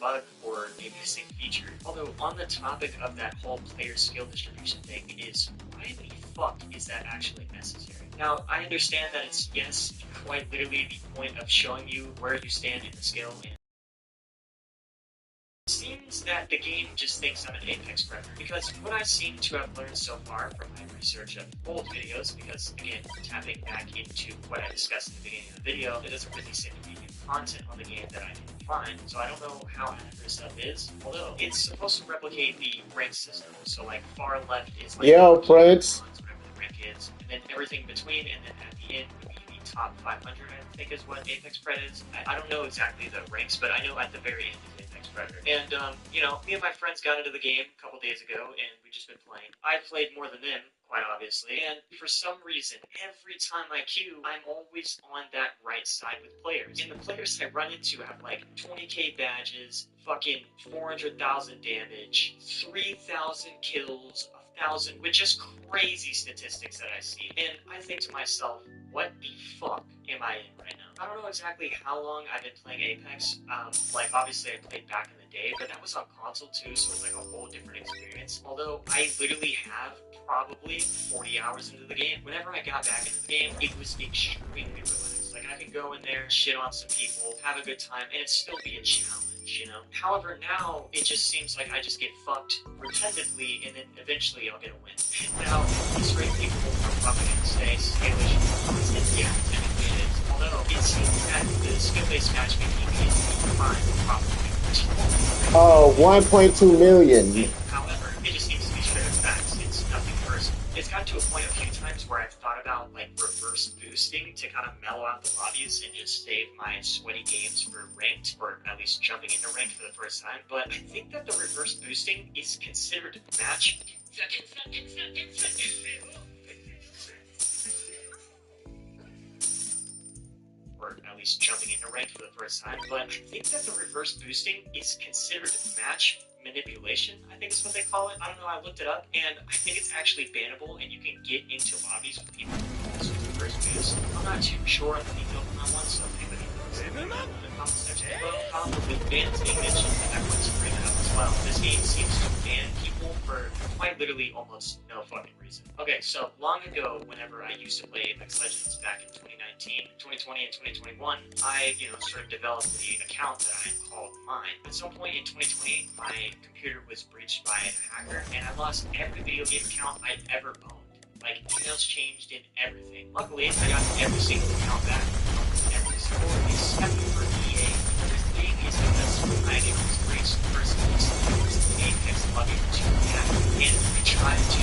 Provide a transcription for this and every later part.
bug or maybe a single feature. Although on the topic of that whole player skill distribution thing is, why the fuck is that actually necessary? Now, I understand that it's, yes, quite literally the point of showing you where you stand in the skill, and it seems that the game just thinks I'm an Apex predator, because what I seem to have learned so far from my research of old videos, because again, tapping back into what I discussed at the beginning of the video, it doesn't really seem to be new content on the game that I can find, so I don't know how accurate stuff is, although it's supposed to replicate the rank system, so like far left is like Yo, Prince. whatever the rank is, and then everything between, and then at the end would be the top 500, I think is what Apex Pred is. I don't know exactly the ranks, but I know at the very end is Apex Predator. And, you know, me and my friends got into the game a couple days ago, and we just been playing. I played more than them, quite obviously, and for some reason, every time I queue, I'm always on that right side with players. And the players I run into have like 20k badges, fucking 400,000 damage, 3,000 kills, 1,000, with just crazy statistics that I see. And I think to myself, what the fuck am I in right now? I don't know exactly how long I've been playing Apex. Like, obviously I played back in the day, but that was on console too, so it's like a whole different experience. Although, I literally have probably 40 hours into the game. Whenever I got back into the game, it was extremely relaxed. Like, I could go in there, shit on some people, have a good time, and it'd still be a challenge, you know? However, now, it just seems like I just get fucked repetitively, and then eventually I'll get a win. Now, these great people from up against, say, Scalish, yeah, technically it is. Although, it seems that the skill-based matchmaking is fine, probably. Oh, 1.2 million. However, it just seems to be straight up facts. It's nothing personal. It's gotten to a point a few times where I've thought about, like, reverse boosting to kind of mellow out the lobbies and just save my sweaty games for ranked, or at least jumping into ranked for the first time. But I think that the reverse boosting is considered match. Or at least jumping into rank for the first time, but I think that the reverse boosting is considered match manipulation, I think is what they call it. I don't know, I looked it up, and I think it's actually bannable, and you can get into lobbies with people who also reverse boost. I'm not too sure on the details on that one, so if anybody knows in the comment section below, probably bans being mentioned, and I want to bring it up as well. This game seems to ban people for quite literally almost no fucking reason. Okay, so long ago, whenever I used to play Apex Legends back in 2019, 2020, and 2021, I, sort of developed the account that I called mine. At some point in 2020, my computer was breached by a hacker, and I lost every video game account I'd ever owned. Like, emails changed and everything. Luckily, I got every single account back. Every single, except for EA. Because EA is because my account was breached. The person was Apex logging to hack, and I tried to,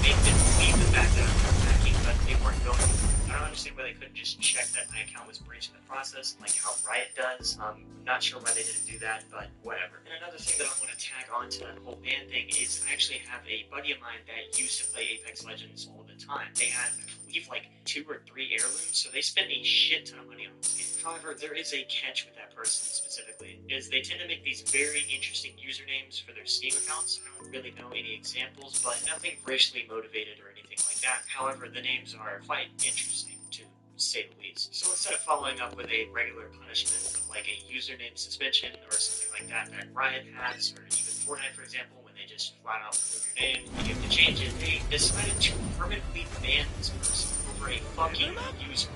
make them believe the fact that I was hacking, but they weren't going to. I don't understand why they couldn't just check that my account was breached in the process, like how Riot does. Not sure why they didn't do that, but whatever. And another thing that I want to tag on to that whole ban thing is I actually have a buddy of mine that used to play Apex Legends all the time. They had, I believe, like 2 or 3 heirlooms, so they spent a shit ton of money on this game. However, there is a catch with that person specifically, is they tend to make these very interesting usernames for their Steam accounts. I don't really know any examples, but nothing racially motivated or anything like that. However, the names are quite interesting, to say the least. So instead of following up with a regular punishment, like a username suspension or something like that that Riot has, or even Fortnite, for example, when they just flat out remove your name and you have to change it, they decided to permanently ban this person over a fucking username.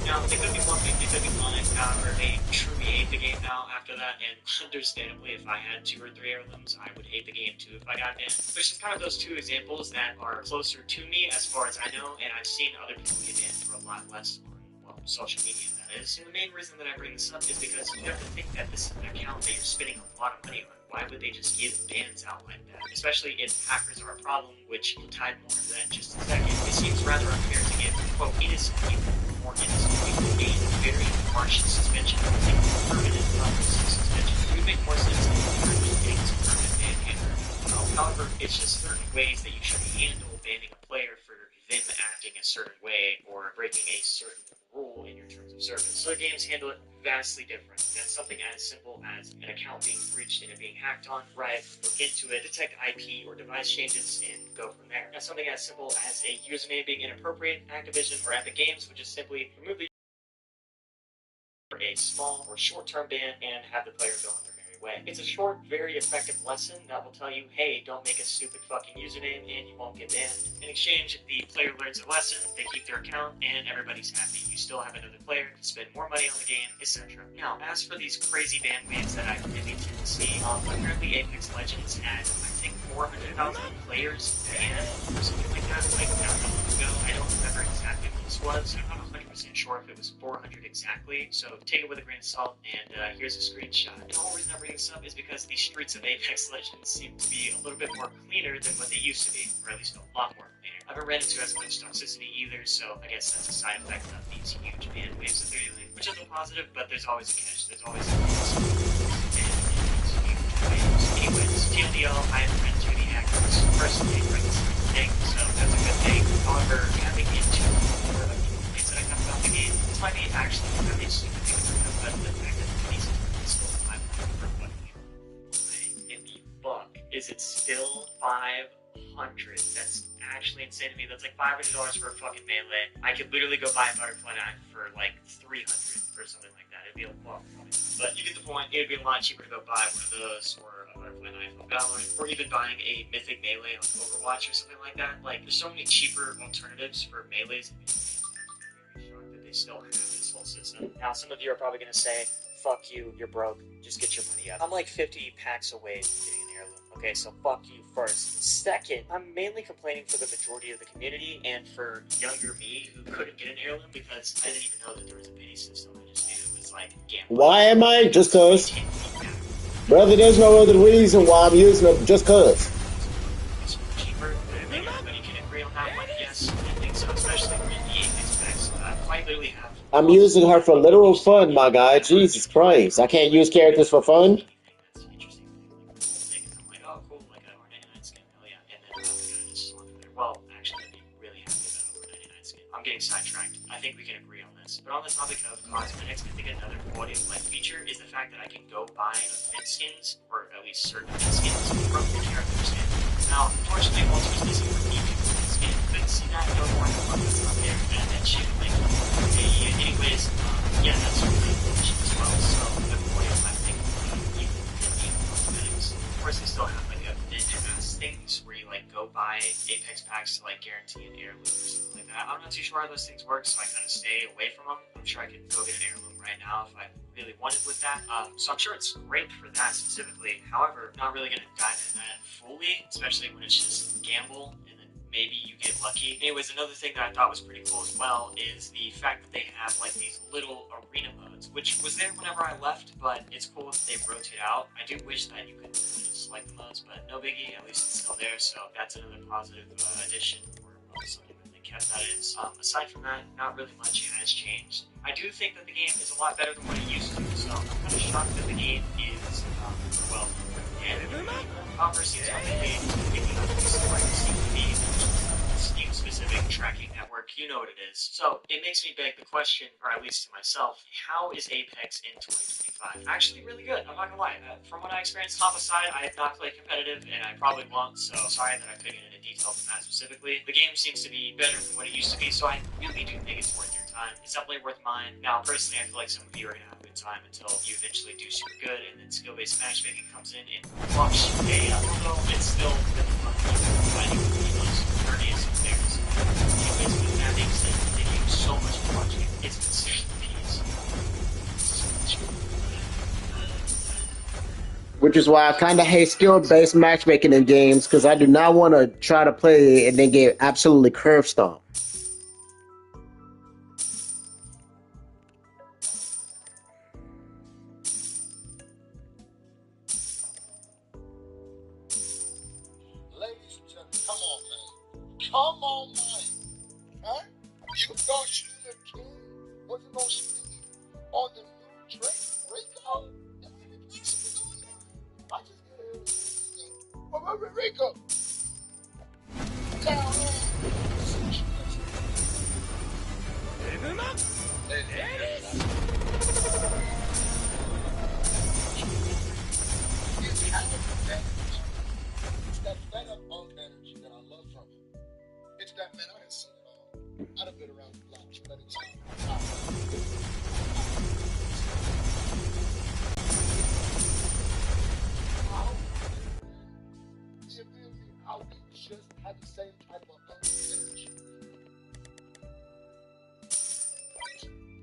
Now, they could be one thing, they could be lying, or they truly hate the game now after that, and understandably, if I had 2 or 3 heirlooms, I would hate the game too if I got banned. Which is kind of those 2 examples that are closer to me as far as I know, and I've seen other people get banned for a lot less on, well, social media, that is. And the main reason that I bring this up is because you have to think that this is an account that you're spending a lot of money on. Why would they just give bans out like that? Especially if hackers are a problem, which we'll dive more into that in just a second. It seems rather unfair to give, quote, innocent people more innocent people a very harsh suspension, like permanent suspension. It would make more sense if you were getting some permanent ban here. However, it's just certain ways that you should handle banning a player for them acting a certain way or breaking a certain rule in your terms of service. So games handle it vastly different. That's something as simple as an account being breached and it being hacked on. Riot look into it, detect IP or device changes, and go from there. That's something as simple as a username being inappropriate. Activision or Epic Games would just simply remove the for a small or short-term ban and have the player go on their merry way. It's a short, very effective lesson that will tell you, hey, don't make a stupid fucking username and you won't get banned. In exchange, the player learns a lesson, they keep their account, and everybody's happy. You still have another player to spend more money on the game, etc. Now, as for these crazy ban waves that I really tend to see, apparently Apex Legends had, I think, 400,000 players banned or something like that, like not that long ago. I don't remember exactly what this was. I'm not 100% sure if it was 400 exactly, so take it with a grain of salt, and here's a screenshot. And the whole reason I'm bringing this up is because the streets of Apex Legends seem to be a little bit more cleaner than what they used to be, or at least a lot more cleaner. I haven't ran into as much toxicity either, so I guess that's a side effect of these huge ban waves that they're doing, which is a positive, but there's always a catch. There's always a anyways, TLDL, I haven't ran into any hackers personally for this thing, so that's a good thing. However, having into more of the things that I have about the game, this might be actually a really stupid thing to know, but the fact that the police is still 500 for what in the fuck is it still 500? That's actually insane to me. That's like $500 for a fucking melee. I could literally go buy a butterfly knife for like 300 or something like that. It'd be a lot more. But you get the point. It'd be a lot cheaper to go buy one of those or a butterfly knife on Valorant, or even buying a mythic melee on Overwatch or something like that. Like, there's so many cheaper alternatives for melees. I'm very shocked that they still have this whole system. Now, some of you are probably gonna say, "Fuck you, you're broke. Just get your money up." I'm like 50 packs away from getting an heirloom. Okay, so fuck you first. Second, I'm mainly complaining for the majority of the community and for younger me who couldn't get an heirloom because I didn't even know that there was a pity system. I just knew it was like gambling. Why am I? Just cause. Brother, there's no other reason why I'm using them, just cause. It's cheaper, but I think everybody can agree on that one. Yes, I think so, especially with the Apex packs. Quite literally have. I'm using her for literal fun, my guy. Jesus Christ. I can't use characters for fun? That's interesting. I'm like, oh, cool, like an R99 skin. Hell yeah. And then I'm gonna just slot there. Well, actually, I'd be really happy about an R99 skin. I'm getting sidetracked. I think we can agree on this. But on the topic of cosmetics, I think another quality of life feature is the fact that I can go buy event skins, or at least certain event skins, from the character skin. Now, unfortunately, Walter's missing from each skin. Couldn't see that, don't know why the fuck that's not there. And that shit, like, hey, anyways, yeah, that's really cheap as well. So, the quality of life thing, even in cosmetics. Of course, they still have, like, event pass things where you, like, go buy Apex packs to, like, guarantee an heirloom or something like that. I'm not too sure how those things work, so I kind of stay away from them. I'm sure I could go get an heirloom right now if I really wanted with that. So I'm sure it's great for that specifically. However, not really going to dive into that fully, especially when it's just gamble and then maybe you get lucky. Anyways, another thing that I thought was pretty cool as well is the fact that they have like these little arena modes, which was there whenever I left, but it's cool that they rotate out. I do wish that you could select the modes, but no biggie, at least it's still there, so that's another positive addition, or something that they kept that is. Aside from that, not really much has changed. I do think that the game is a lot better than what it used to, so I'm kind of shocked that the game is, well, and Converse seems like they picking up this like CPD, Steam-specific tracking network, you know what it is. So it makes me beg the question, or at least to myself, how is Apex in 2025? Actually really good, I'm not gonna lie. From what I experienced, top aside, I have not played competitive, and I probably won't, so sorry that I couldn't get into detail from that specifically. The game seems to be better than what it used to be, so I really do think it's worth your time. It's definitely worth mine. Now, personally, I feel like some of you are gonna have a good time until you eventually do super good, and then skill-based matchmaking comes in and fucks your day up. Although it's still really fun fighting the most dirtiest of players. Anyways, with that being said, thank you so much for watching. It's been sick. Peace. Which is why I kind of hate skill-based matchmaking in games, because I do not want to try to play and then get absolutely curve stomped. Ladies and gentlemen, come on, man. Come on, man. Huh? You thought you the king wasn't going to speak on the new Drake Rico? I just get it. What Rico? Down It's that fed up old energy that I love from him. It's that, man, I done seen it all. I done been around the block plenty of times. just have the same type of energy.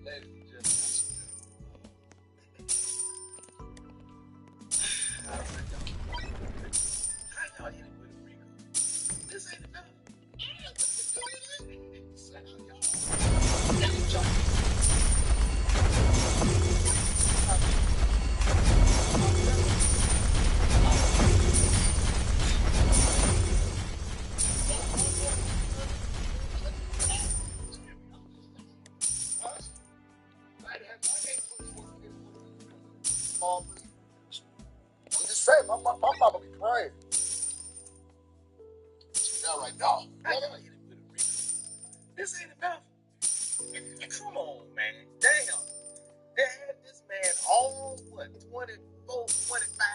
Ladies and gentlemen, this ain't enough. I'm just saying, my mama be praying. Now, right now, this ain't enough. Come on, man. Damn. They had this man all, 24, 25?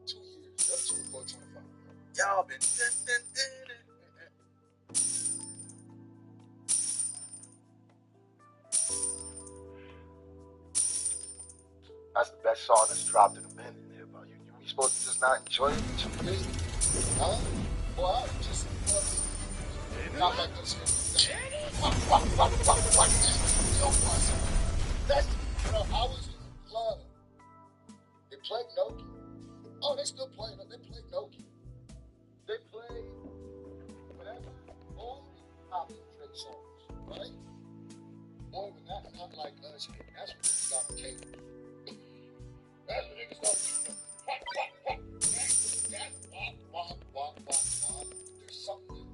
2 years. That's 24, 25. Y'all been. That's the best song that's dropped in a minute there, bro. You supposed to just not enjoy it for 2 years? Huh? Well, I just not like this. That's, I was in the club. They played Nokia. Oh, they still play. They play Nokia. They play whatever. All the popular Drake songs, right? More than that, not like us. That's what niggas got on cable. That's what niggas got on There's something.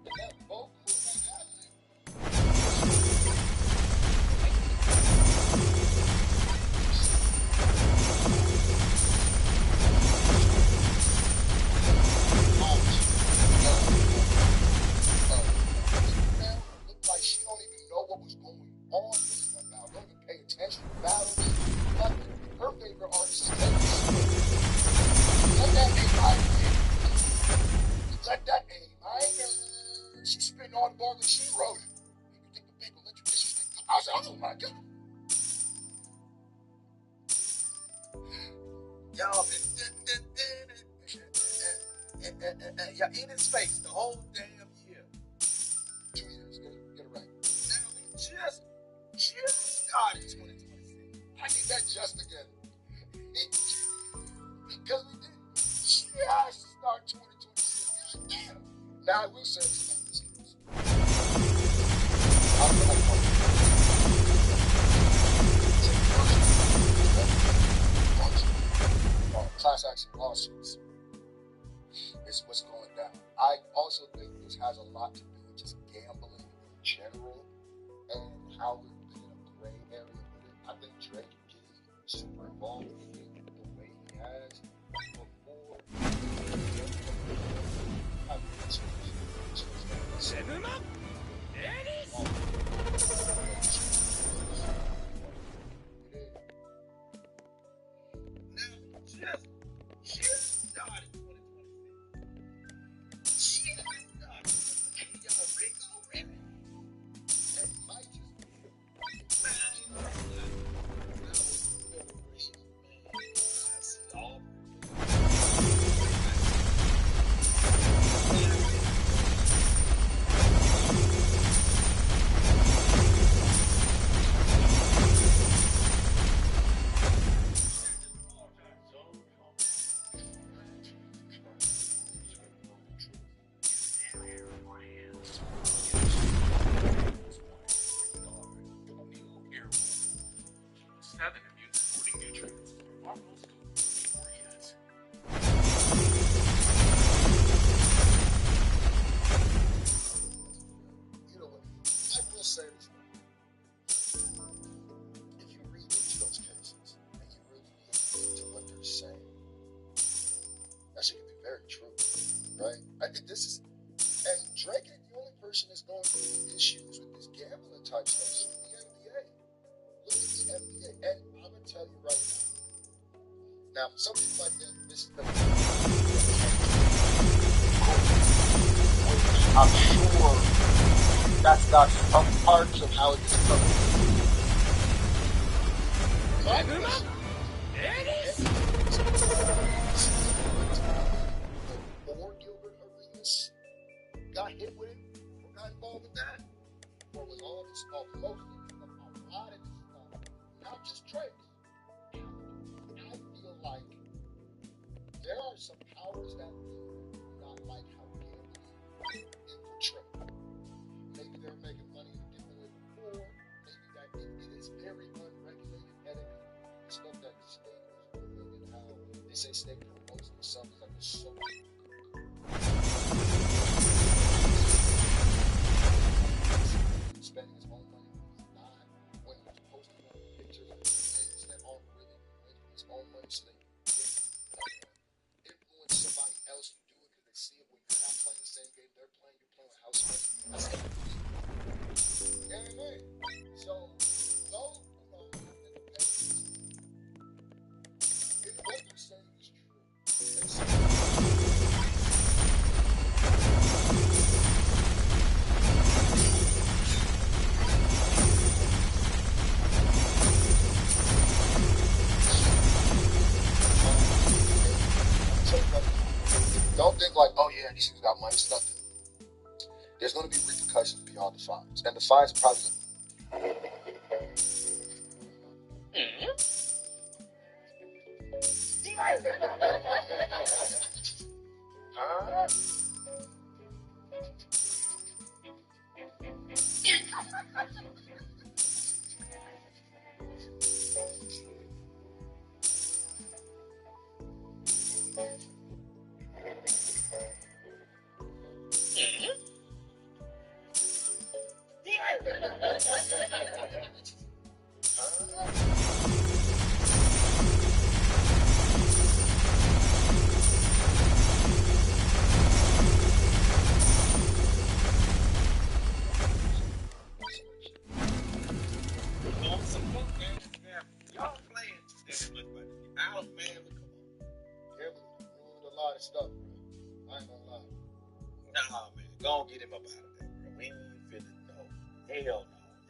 That vocal and that ad-lib. Looked like she don't even know what was going on with her now. Don't even pay attention to battles. Nothing. Her favorite artist is Taylor Swift. Let that A minor. Let that A minor. She's spitting on the bar like she wrote it. You think the big will let you disrespect? I was like, oh my God. Y'all been y'all in his face the whole damn year. 2 years, get it right. Now we just started 2026. I need that just again. Because we did just start 2026. God damn. Now I will say this about this case. Class action lawsuits is what's going down. I also think this has a lot to do with just gambling in general and how we're in a gray area with it. I think Drake getting super involved in it the way he has before. Seven up. There it is. Just started 2026. Y'all Rico Ribbon. That might just be this is, and Drake ain't the only person that's going through issues with this gambling type stuff. Look at the NBA. Look at the NBA. And I'm going to tell you right now. Now, some people like that, this is the I'm sure that's got some parts of how it's done. There it is. of most of this stuff, a lot of this stuff, not just tricks. I feel like there are some powers that do not like how gambling infiltrate. Maybe they're making money in a different way before. Maybe that it is very unregulated etiquette. The stuff that the state is doing and how they say state promotes themselves is like a so spending his own money when he's not, when he's posting up pictures of things that aren't really winning his own money so they can influence somebody else to do it because they see it when you're not playing the same game they're playing, you're playing with house money. That's everything. You know what I mean? So, those who know independence, if what you're saying is true, don't think like, oh yeah, these things got money. It's nothing. There's going to be repercussions beyond the fines, and the fines are probably. Y'all playing this much money. Out, man. Gambling ruined a lot of stuff, bro. I ain't gonna lie. Nah, man. Go on, get him up out of there, bro. We ain't feeling no. Hell no.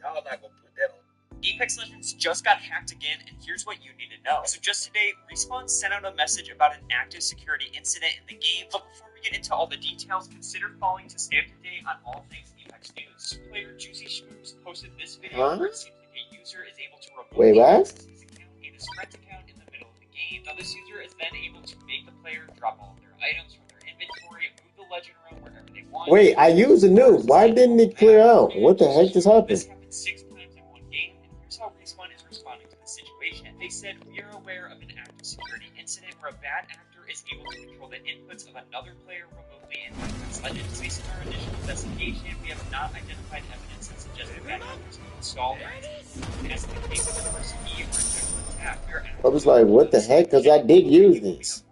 Y'all not gonna put that on. Apex Legends just got hacked again, and here's what you need to know. So just today, Respawn sent out a message about an active security incident in the game, but before we get into all the details, consider following to stay up to date on all things Apex news. Player Juicy Schmooze posted this video where it seems like a user is able to remove his account and his friend's account in the middle of the game. Now this user is then able to make the player drop all of their items from their inventory and move the legend around wherever they want. Wait, I used the nuke. Why didn't it clear out? What the heck just happened? This happened 6 times in one game, and here's how Respawn is responding to the situation. They said, we are aware of an active security incident where a bad actor is able to control the inputs of another player remotely in Apex Legends. Based on our initial investigation, we have not identified evidence that suggests that bad actors can install or as in the case of the first key or integral attack. I was like, what the heck? Because I did use this.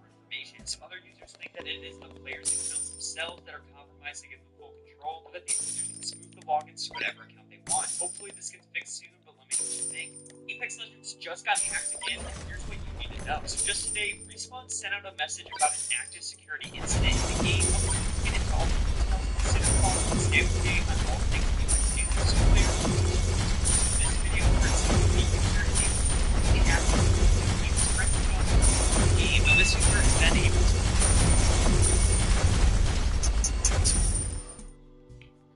Some other users think that it is the players' accounts themselves that are compromised to give them full control, or that these users can smooth the logins to whatever account they want. Hopefully this gets fixed soon, but let me know what you think. Apex Legends just got hacked again, and here's what you need to know. So just today, Respawn sent out a message about an active security incident in the game. Before we get into all the details, consider following to stay up to date on all things Apex news. So players this video where it seems the user is able to the access to the game's friend account in the game. Now this user is then able to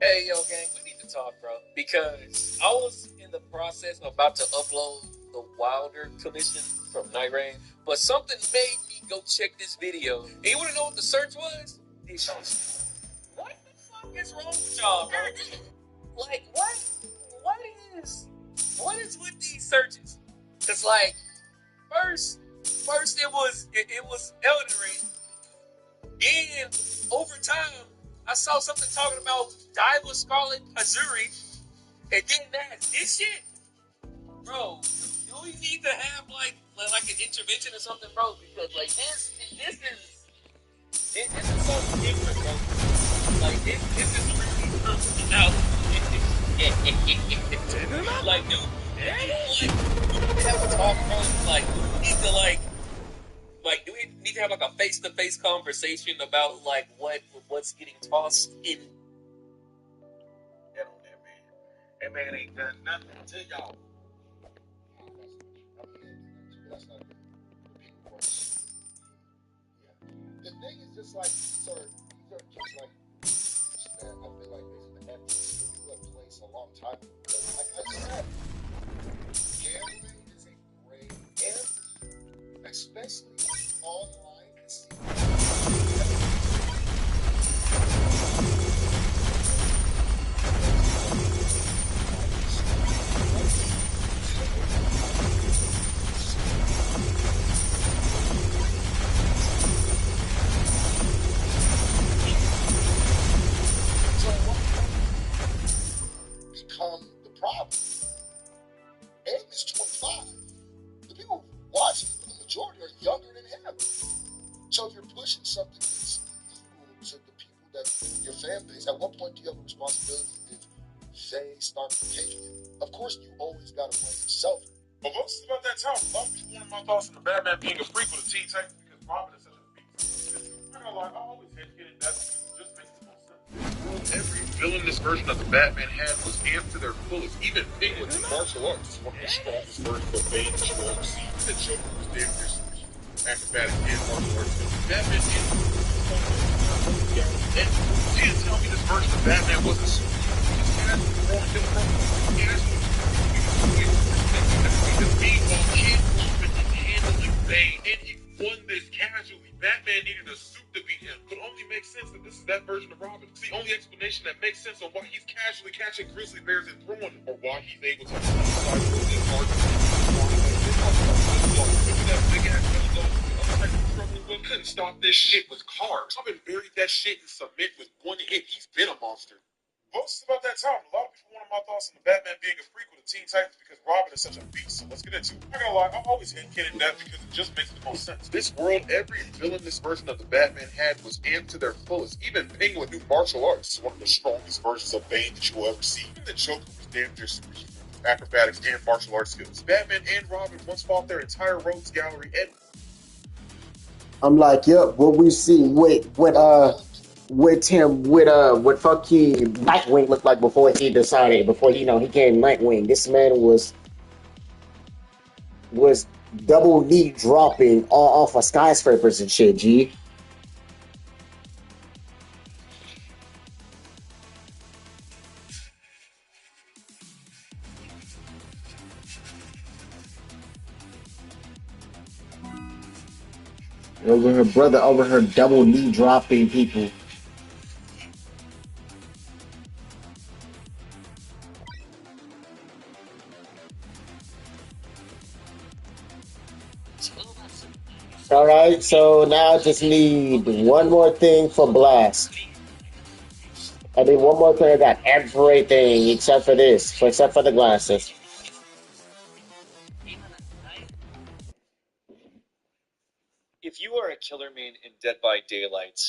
Hey, yo, gang, we need to talk, bro. Because I was in the process of about to upload the Wilder collision from Night Rain, but something made me go check this video. And you want to know what the search was? What the fuck is wrong with y'all, bro? Like, what is with these searches? Cause like, first it was Elden Ring, then over time I saw something talking about Diva Scarlet Azuri, and then this shit, bro. Do we need to have like an intervention or something, bro? Because like this is something different, bro. Like this is really something else. Like, dude, we have to talk, bro. Like, we need to do we need to have like a face-to-face conversation about like what's getting tossed in? Get on there, man. That man ain't done nothing to y'all. That's not the people voice. Yeah. The thing is just like these are just like that I feel like maybe the FTC put in place a long time ago. Because like I said, gambling is a great area, especially online casinos. So what become the problem? Aiden is 25. The people watching, for the majority, are younger than him. So if you're pushing something that's illegal to the people that your fan base, at what point do you have a responsibility if they start taking it? Of course, you always got to blame yourself. But most about that time, a lot of people wanted my thoughts on the Batman being a prequel to Teen Titans because Robin is such a beast. I'm not gonna lie, I always hated that because it just makes the most sense. Every villainous version of the Batman had was amped to their fullest. Even Penguin in martial arts is one of the strongest versions of Bane that you will ever see. The Joker was damn near superhuman. Acrobatics and martial arts. Batman and you can't tell me this version of Batman wasn't superhuman. This casually throwing him from Meanwhile, Kid Robin is handling Bane, and he won this casually. Batman needed a suit to beat him, but only makes sense that this is that version of Robin. It's the only explanation that makes sense on why he's casually catching grizzly bears and throwing them, or why he's able to decide for this hard to that big ass couldn't stop this shit with cars. Robin buried that shit in cement with one hit. He's been a monster. Most about that time, a lot of people wanted my thoughts on the Batman being a prequel to Teen Titans because Robin is such a beast. So let's get into it. I'm not gonna lie, I always hated that because it just makes the most sense. This world, every villainous version of the Batman had was amped to their fullest. Even Penguin knew martial arts, one of the strongest versions of Bane that you will ever see. Even the Joker was damn near superhuman with acrobatics and martial arts skills. Batman and Robin once fought their entire rogues gallery, and I'm like, yep, what we see with fucking Nightwing looked like before he came Nightwing. This man was double knee dropping all off of skyscrapers and shit, G. Over her double knee dropping people. All right, so now I just need one more thing for Blast. I need one more thing. I got everything except for the glasses. If you are a killer main in Dead by Daylight,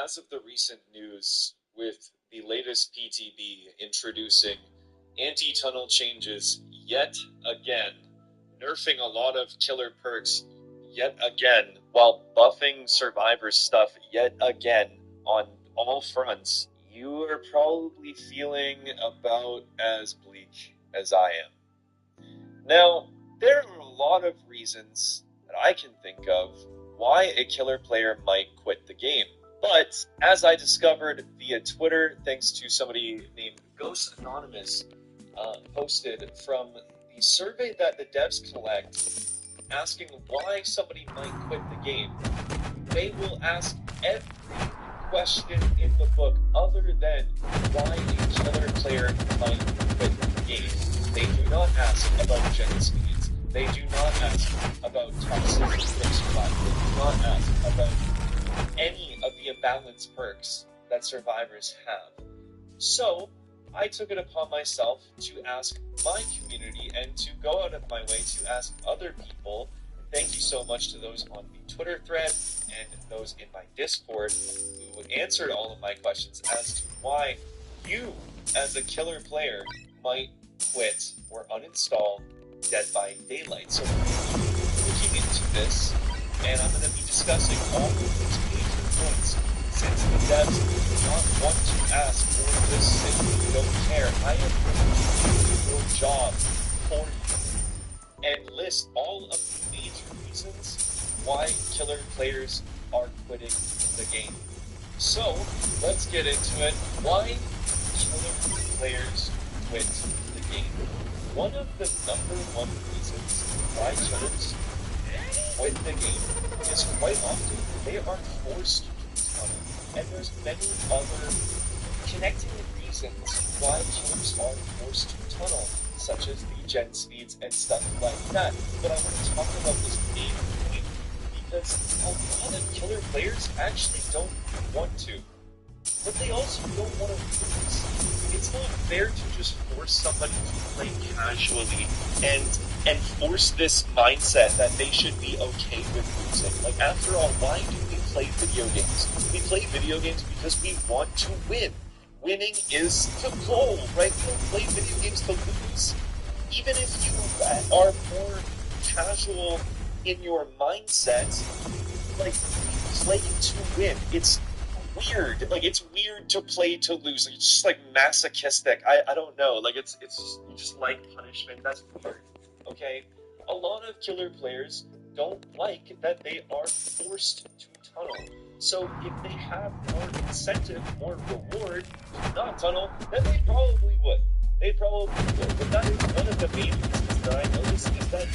as of the recent news with the latest PTB introducing anti-tunnel changes yet again, nerfing a lot of killer perks yet again, while buffing Survivor stuff yet again on all fronts, you are probably feeling about as bleak as I am. Now, there are a lot of reasons that I can think of why a killer player might quit the game. But, as I discovered via Twitter, thanks to somebody named Ghost Anonymous, posted from the survey that the devs collect, asking why somebody might quit the game, they will ask every question in the book other than why a killer player might quit the game. They do not ask about gen speeds. They do not ask about toxic perks. They do not ask about any of the imbalanced perks that survivors have. So, I took it upon myself to ask my community and to go out of my way to ask other people. Thank you so much to those on the Twitter thread and those in my Discord who answered all of my questions as to why you, as a killer player, might quit or uninstall Dead by Daylight. So we're looking into this, and I'm going to be discussing all of these major points. Since the devs do not want to ask or just simply don't care, I am going to do your job for you and list all of the major reasons why killer players are quitting the game. So, let's get into it. Why killer players quit the game? One of the number one reasons why killers quit the game is quite often they are forced to tunnel. And there's many other connecting reasons why killers are forced to tunnel, such as the gen speeds and stuff like that. But I want to talk about this main point because a lot of killer players actually don't want to. But they also don't want to lose. It's not fair to just force somebody to play casually and force this mindset that they should be okay with losing. Like, after all, why do we play video games? We play video games because we want to win. Winning is the goal, right? We don't play video games to lose. Even if you are more casual in your mindset, like, we play to win. It's weird. Like, it's weird to play to lose. It's just like masochistic. I don't know. Like, it's you just like punishment. That's weird. Okay? A lot of killer players don't like that they are forced to tunnel. So if they have more incentive, more reward to not tunnel, then they probably would. They probably would. But that is one of the main reasons that I notice is that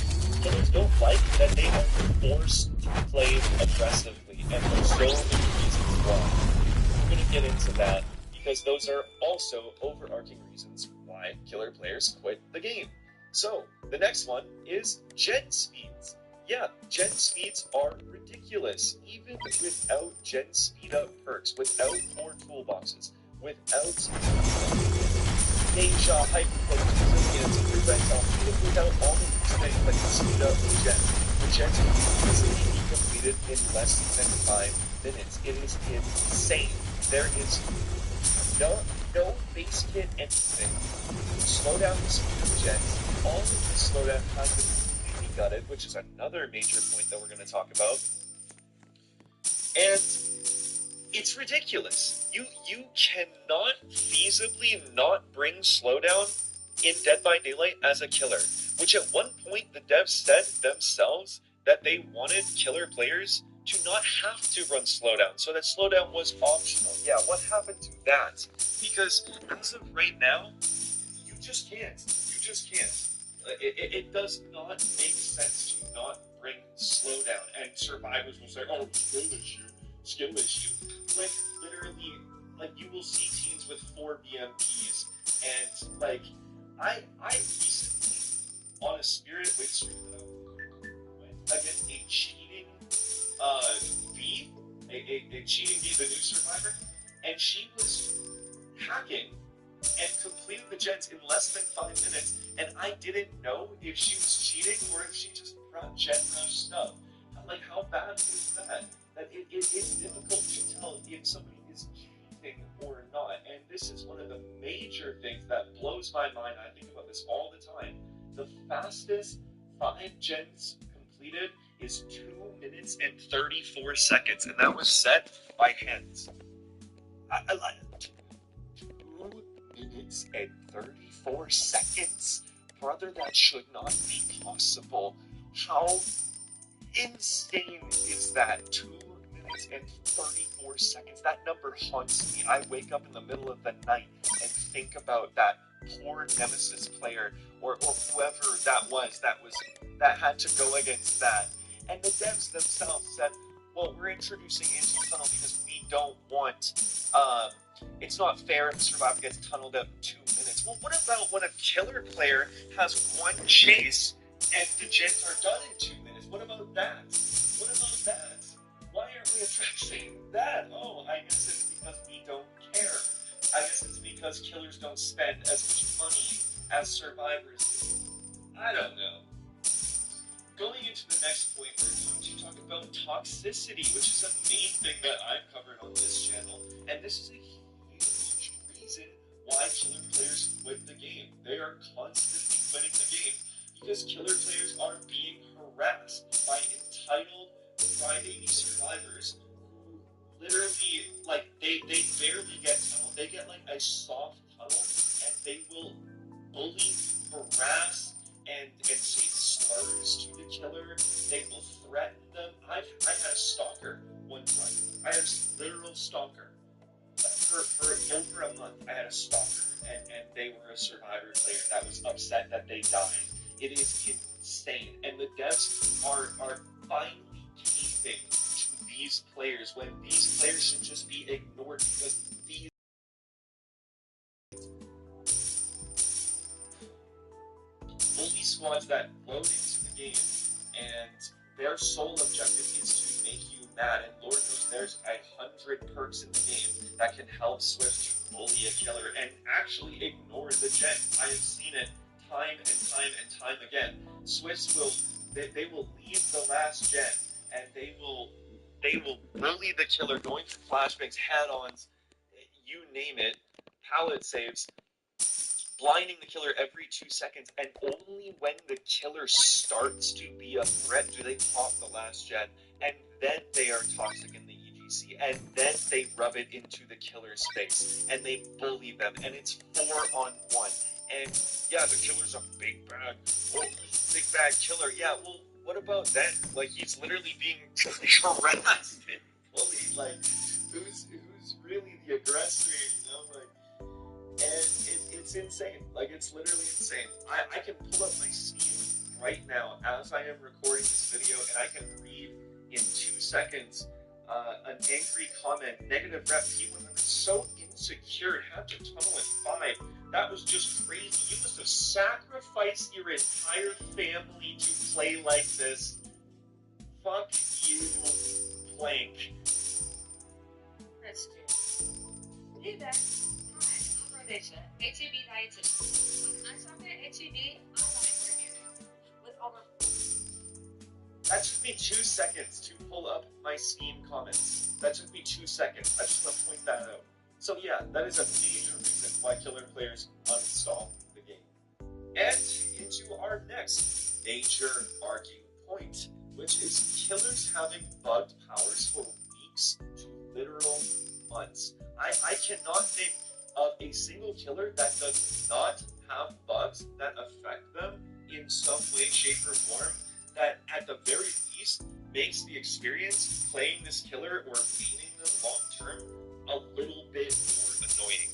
killers don't like that they are forced to play aggressively. And there's so many reasons why. We're going to get into that because those are also overarching reasons why killer players quit the game. So, the next one is gen speeds. Yeah, gen speeds are ridiculous, even without gen speed up perks, without more toolboxes, without Deja, Hyperfocus, Resilience, Projectile, even without all of these things that can speed up the gen speed can easily be completed in less than 5 minutes. It is insane. There is no base kit anything to slow down the speed of gens. All of the slowdown has been completely gutted, which is another major point that we're going to talk about. And it's ridiculous. You cannot feasibly not bring slowdown in Dead by Daylight as a killer, which at one point the devs said themselves that they wanted killer players to not have to run slowdown, so that slowdown was optional. Yeah, what happened to that? Because as of right now, you just can't. You just can't. It does not make sense to not bring slowdown. And survivors will say, oh, skill issue. When literally, like, you will see teams with 4 BMPs, and, like, I recently, on a Spirit Witch stream, went against a cheating V, a cheating V, the new survivor, and she was hacking and completed the gens in less than 5 minutes, and I didn't know if she was cheating or if she just gen rushed stuff. Like, how bad is that? That it is difficult to tell if somebody is cheating or not, and this is one of the major things that blows my mind. I think about this all the time. The fastest 5 gens completed is 2 minutes and 34 seconds, and that was set by hands. I lied. 2 minutes and 34 seconds? Brother, that should not be possible. How insane is that? 2 minutes and 34 seconds. That number haunts me. I wake up in the middle of the night and think about that poor Nemesis player or whoever that had to go against that. And the devs themselves said, well, we're introducing anti-tunnel because we don't want, it's not fair if Survivor gets tunneled out in 2 minutes. Well, what about when a killer player has one chase and the gens are done in 2 minutes? What about that? What about that? Why aren't we addressing that? Oh, I guess it's because we don't care. I guess it's because killers don't spend as much money as survivors do. I don't know. Going into the next point, we're going to talk about toxicity, which is a main thing that I've covered on this channel, and this is a huge reason why killer players quit the game. They are constantly quitting the game because killer players are being harassed by entitled crybaby survivors who literally, like, they barely get tunnel. They get, like, a soft tunnel, and they will bully, harass, and say slurs to the killer. They will threaten them. I had a stalker one time. I had a literal stalker die. It is insane, and the devs are finally caving to these players when these players should just be ignored because these bully squads that load into the game and their sole objective is to make you mad, and Lord knows there's 100 perks in the game that can help Swift bully a killer and actually ignore the gen. I have seen it time and time and time again. Swifts will they will leave the last gen and they will bully the killer, going for flashbangs, head-ons, you name it, pallet saves, blinding the killer every 2 seconds, and only when the killer starts to be a threat do they pop the last gen, and then they are toxic in the EGC, and then they rub it into the killer's face, and they bully them, and it's 4-on-1. And yeah, the killer's a big bad, big bad killer. Yeah, well, what about then? Like, he's literally being harassed and bullied. Like, who's really the aggressor? You know, like, and it's insane. Like, it's literally insane. I can pull up my Steam right now as I am recording this video, and I can read in 2 seconds an angry comment, negative rep, P100, so insecure, had to tunnel at 5. That was just crazy. You must have sacrificed your entire family to play like this. Fuck you, blank. That's true. Hey there. Hi, I'm Rodisha, HEB dietitian. When I shop at HEB, I buy organic. With over... That took me 2 seconds to pull up my Steam comments. That took me 2 seconds. I just want to point that out. So yeah, that is a major reason why killer players uninstall the game. And into our next major arguing point, which is killers having bugged powers for weeks to literal months. I cannot think of a single killer that does not have bugs that affect them in some way, shape, or form that at the very least makes the experience playing this killer or beating them long term a little bit more annoying.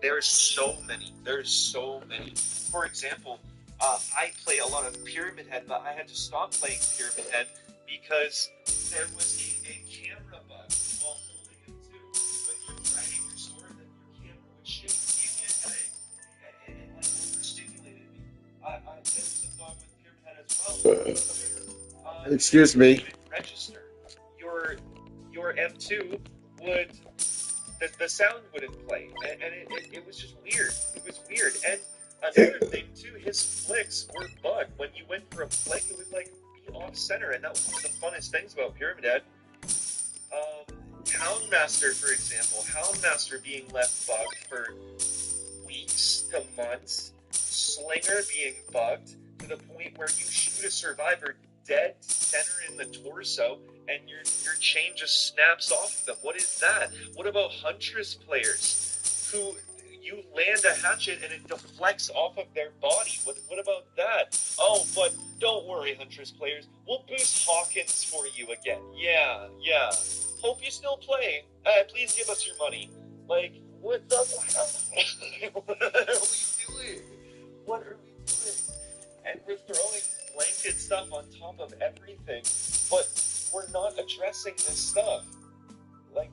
There's so many. There's so many. For example, I play a lot of Pyramid Head, but I had to stop playing Pyramid Head because there was a camera bug while holding it too. When you're dragging your sword, then your camera would shake, gave me a headache, and it like overstimulated me. There was a bug with Pyramid Head as well. Excuse me. Register. Your M2 would... The sound wouldn't play, and it was just weird. It was weird. And another thing too, his flicks were bugged. When you went for a flick, it would like be off center, and that was one of the funnest things about Pyramid Head. Houndmaster, for example, Houndmaster being left bugged for weeks to months. Slinger being bugged to the point where you shoot a survivor dead center in the torso, and your chain just snaps off of them. What is that? What about Huntress players who you land a hatchet and it deflects off of their body? What about that? Oh, but don't worry, Huntress players. We'll boost Hawkins for you again. Yeah. Hope you still play. Please give us your money. Like, what the hell? What are we doing? What are we doing? And we're throwing blanket stuff on top of everything, but we're not addressing this stuff. Like,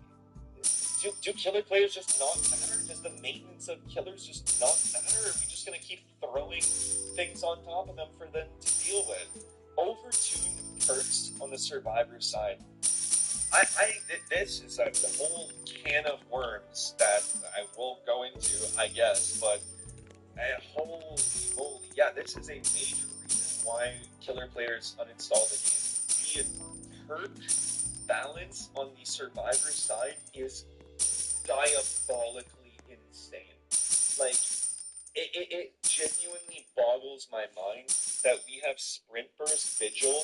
do killer players just not matter? Does the maintenance of killers just not matter? Or are we just gonna keep throwing things on top of them for them to deal with? Overtuned perks on the survivor side. This is a whole can of worms that I won't go into, I guess, but holy, yeah, this is a major reason why killer players uninstall the game. The perk balance on the survivor side is diabolically insane. Like, it genuinely boggles my mind that we have Sprint Burst Vigil,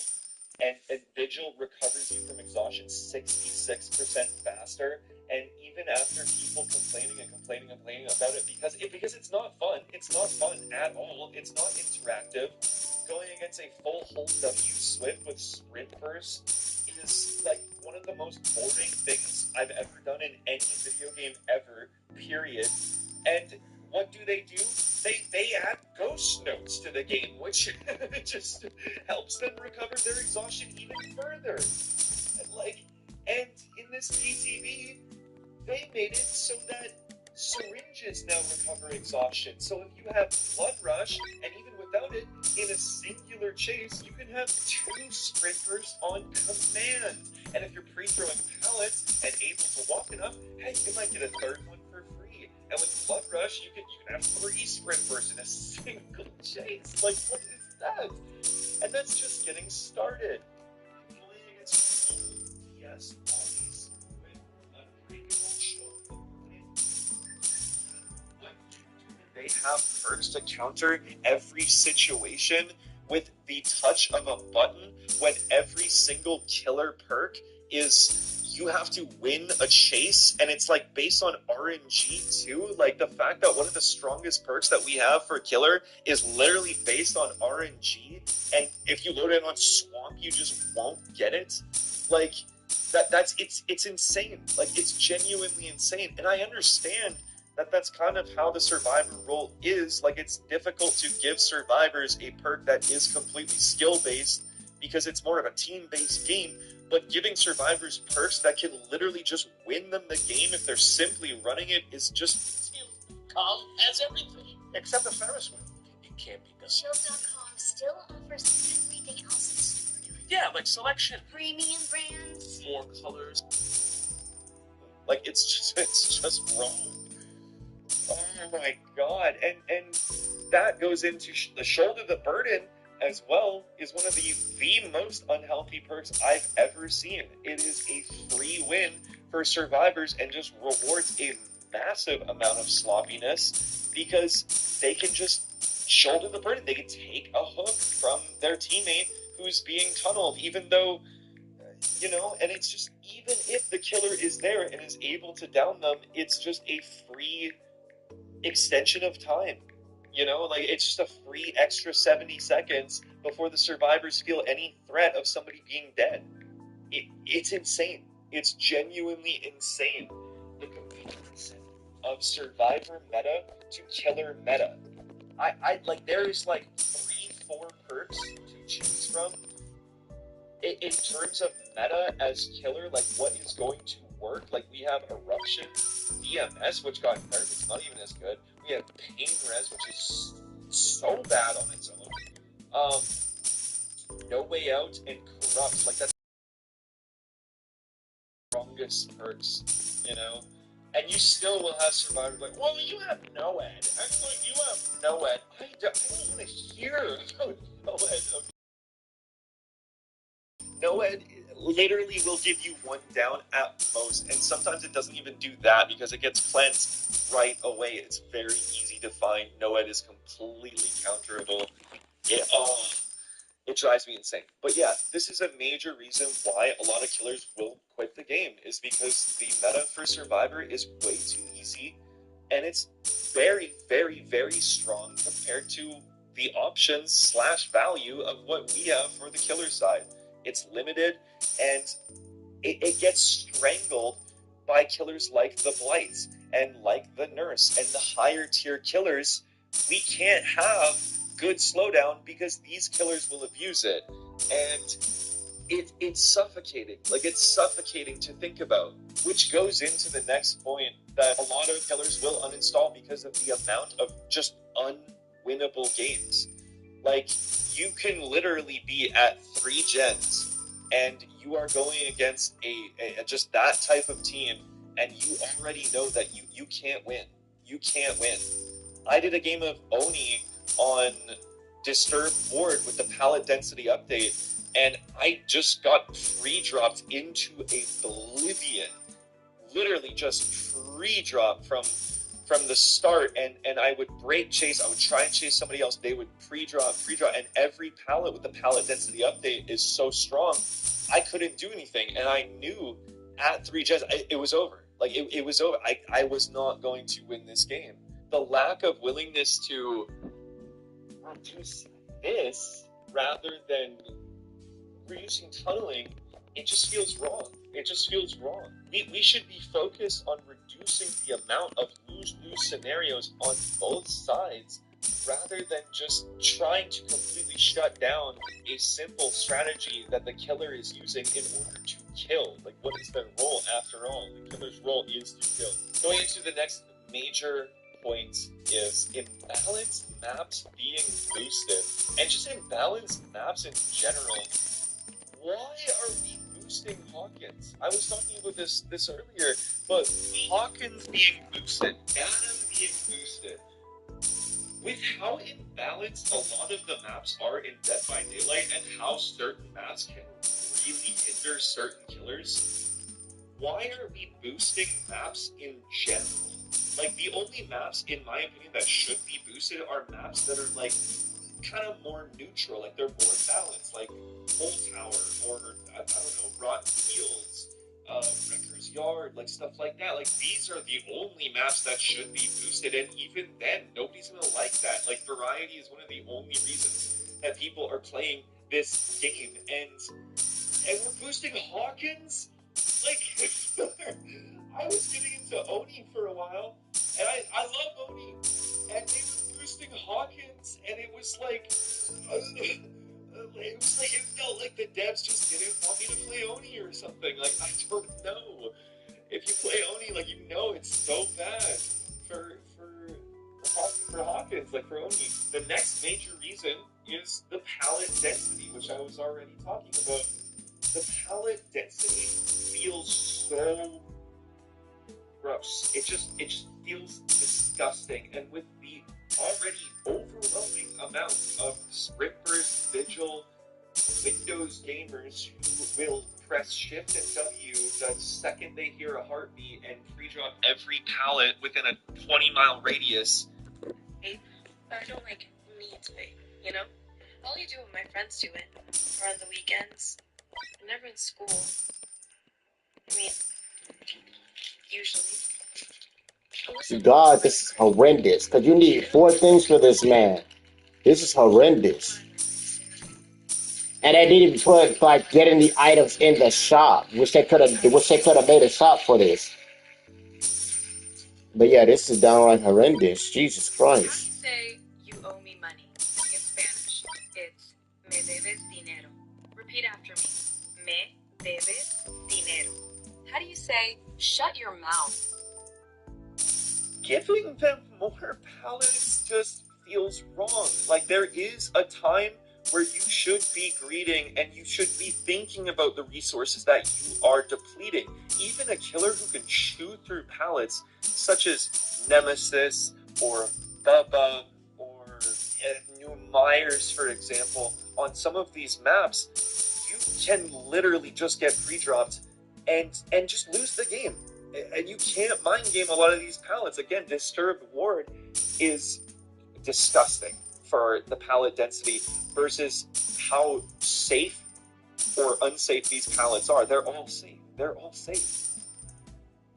and Vigil recovers you from exhaustion 66% faster, and even after people complaining about it, because it's not fun. It's not fun at all. It's not interactive. Going against a full hold W Swift with Sprint Burst is like one of the most boring things I've ever done in any video game ever, period. And what do? They add ghost notes to the game, which just helps them recover their exhaustion even further. And in this PTB, they made it so that syringes now recover exhaustion. So if you have Blood Rush, and even without it, in a singular chase, you can have 2 sprinters on command. And if you're pre-throwing pallets and able to walk enough, hey, you might get a 3rd one for free. And with Blood Rush, you can have 3 sprinters in a single chase. Like, what is that? And that's just getting started. Playing against DS bodies with unbreakable shoulder. They have perks to counter every situation with the touch of a button, when every single killer perk is you have to win a chase, and it's like based on RNG too. Like the fact that one of the strongest perks that we have for killer is literally based on RNG, and if you load it on Swamp, you just won't get it. Like it's insane. Like it's genuinely insane, and I understand that that's kind of how the survivor role is. Like, it's difficult to give survivors a perk that is completely skill-based because it's more of a team-based game, but giving survivors perks that can literally just win them the game if they're simply running it is just... Calm has everything, except the Ferris wheel. It can't be done. Shield.com still offers everything else in store. Yeah, like selection. Premium brands. More colors. Like, it's just wrong. Oh my god, and that goes into the Shoulder the Burden as well, is one of the most unhealthy perks I've ever seen. It is a free win for survivors and just rewards a massive amount of sloppiness because they can just shoulder the burden. They can take a hook from their teammate who's being tunneled, even though, and it's just, even if the killer is there and is able to down them, it's just a free extension of time. It's just a free extra 70 seconds before the survivors feel any threat of somebody being dead. It's insane. It's genuinely insane. The comparison of survivor meta to killer meta. There's 3-4 perks to choose from. In terms of meta as killer, what is going to work? We have Eruption, DMS, which got nerfed. It's not even as good. We have Pain Res, which is so bad on its own. No Way Out and Corrupt. That's the strongest perks, And you still will have survivors well, you have NOED. Actually, you have NOED. I don't want to hear about NOED. Okay. NOED literally will give you 1 down at most, and sometimes it doesn't even do that because it gets cleansed right away. It's very easy to find. NOED is completely counterable. It drives me insane. But yeah, this is a major reason why a lot of killers will quit the game, is because the meta for Survivor is way too easy, and it's very, very, very strong compared to the options / value of what we have for the killer side. It's limited, and it gets strangled by killers like the Blights and like the Nurse and the higher tier killers. We can't have good slowdown because these killers will abuse it, and it's suffocating. It's suffocating to think about, which goes into the next point, that a lot of killers will uninstall because of the amount of just unwinnable games. You can literally be at 3 gens and you are going against a just that type of team, and you already know that you can't win. You can't win. I did a game of Oni on Disturbed Ward with the pallet density update, and I just got free dropped into oblivion. Literally just free drop from the start, and I would break chase. I would try and chase somebody else. They would pre-drop, and every pallet with the pallet density update is so strong, I couldn't do anything, and I knew at 3 gens it was over. It was over. I was not going to win this game. The lack of willingness to reduce this rather than reducing tunneling, it just feels wrong. It just feels wrong. We should be focused on reducing the amount of loot lose-lose scenarios on both sides, rather than just trying to completely shut down a simple strategy that the killer is using in order to kill. Like, what is their role after all? The killer's role is to kill. Going into the next major point is imbalanced maps being boosted, and just imbalanced maps in general. Why are we boosting Hawkins? I was talking about this earlier, but Hawkins being boosted, Adam being boosted, with how imbalanced a lot of the maps are in Dead by Daylight and how certain maps can really hinder certain killers, why are we boosting maps in general? Like, the only maps, in my opinion, that should be boosted are maps that are, like, kind of more neutral, like they're more balanced, like Bull Tower, or, I don't know, Rotten Fields, Wrecker's Yard, like stuff like that. Like, these are the only maps that should be boosted, and even then, nobody's gonna like that. Like, variety is one of the only reasons that people are playing this game, and we're boosting Hawkins? Like, I was getting into Oni for a while, and I love Oni, and they were boosting Hawkins, and it was like, it felt like the devs just didn't want me to play Oni or something. Like, I don't know. If you play Oni, like, you know it's so bad for Hawkins, like for Oni. The next major reason is the palette density, which I was already talking about. The palette density feels so gross. It just feels disgusting, and with the already overwhelming amount of Scrippers, Vigil, Windows gamers who will press Shift and W the second they hear a heartbeat and pre-drop every palette within a 20-mile radius. But I don't need to be, you know? All you do when my friends do it, or on the weekends. I'm never in school. I mean, usually. God, this is horrendous. Because you need 4 things for this man. This is horrendous. And they didn't even put, like, getting the items in the shop. Wish they could have made a shop for this. But yeah, this is downright horrendous. Jesus Christ. Say you owe me money. In Spanish, it's me debes dinero. Repeat after me. Me debes dinero. How do you say shut your mouth? Giving them more palettes just feels wrong. Like, there is a time where you should be greeting and you should be thinking about the resources that you are depleting. Even a killer who can chew through palettes, such as Nemesis or Bubba or New Myers, for example, on some of these maps, you can literally just get pre-dropped and just lose the game. And you can't mind game a lot of these palettes. Again, Disturbed Ward is disgusting for the palette density versus how safe or unsafe these palettes are. They're all safe. They're all safe.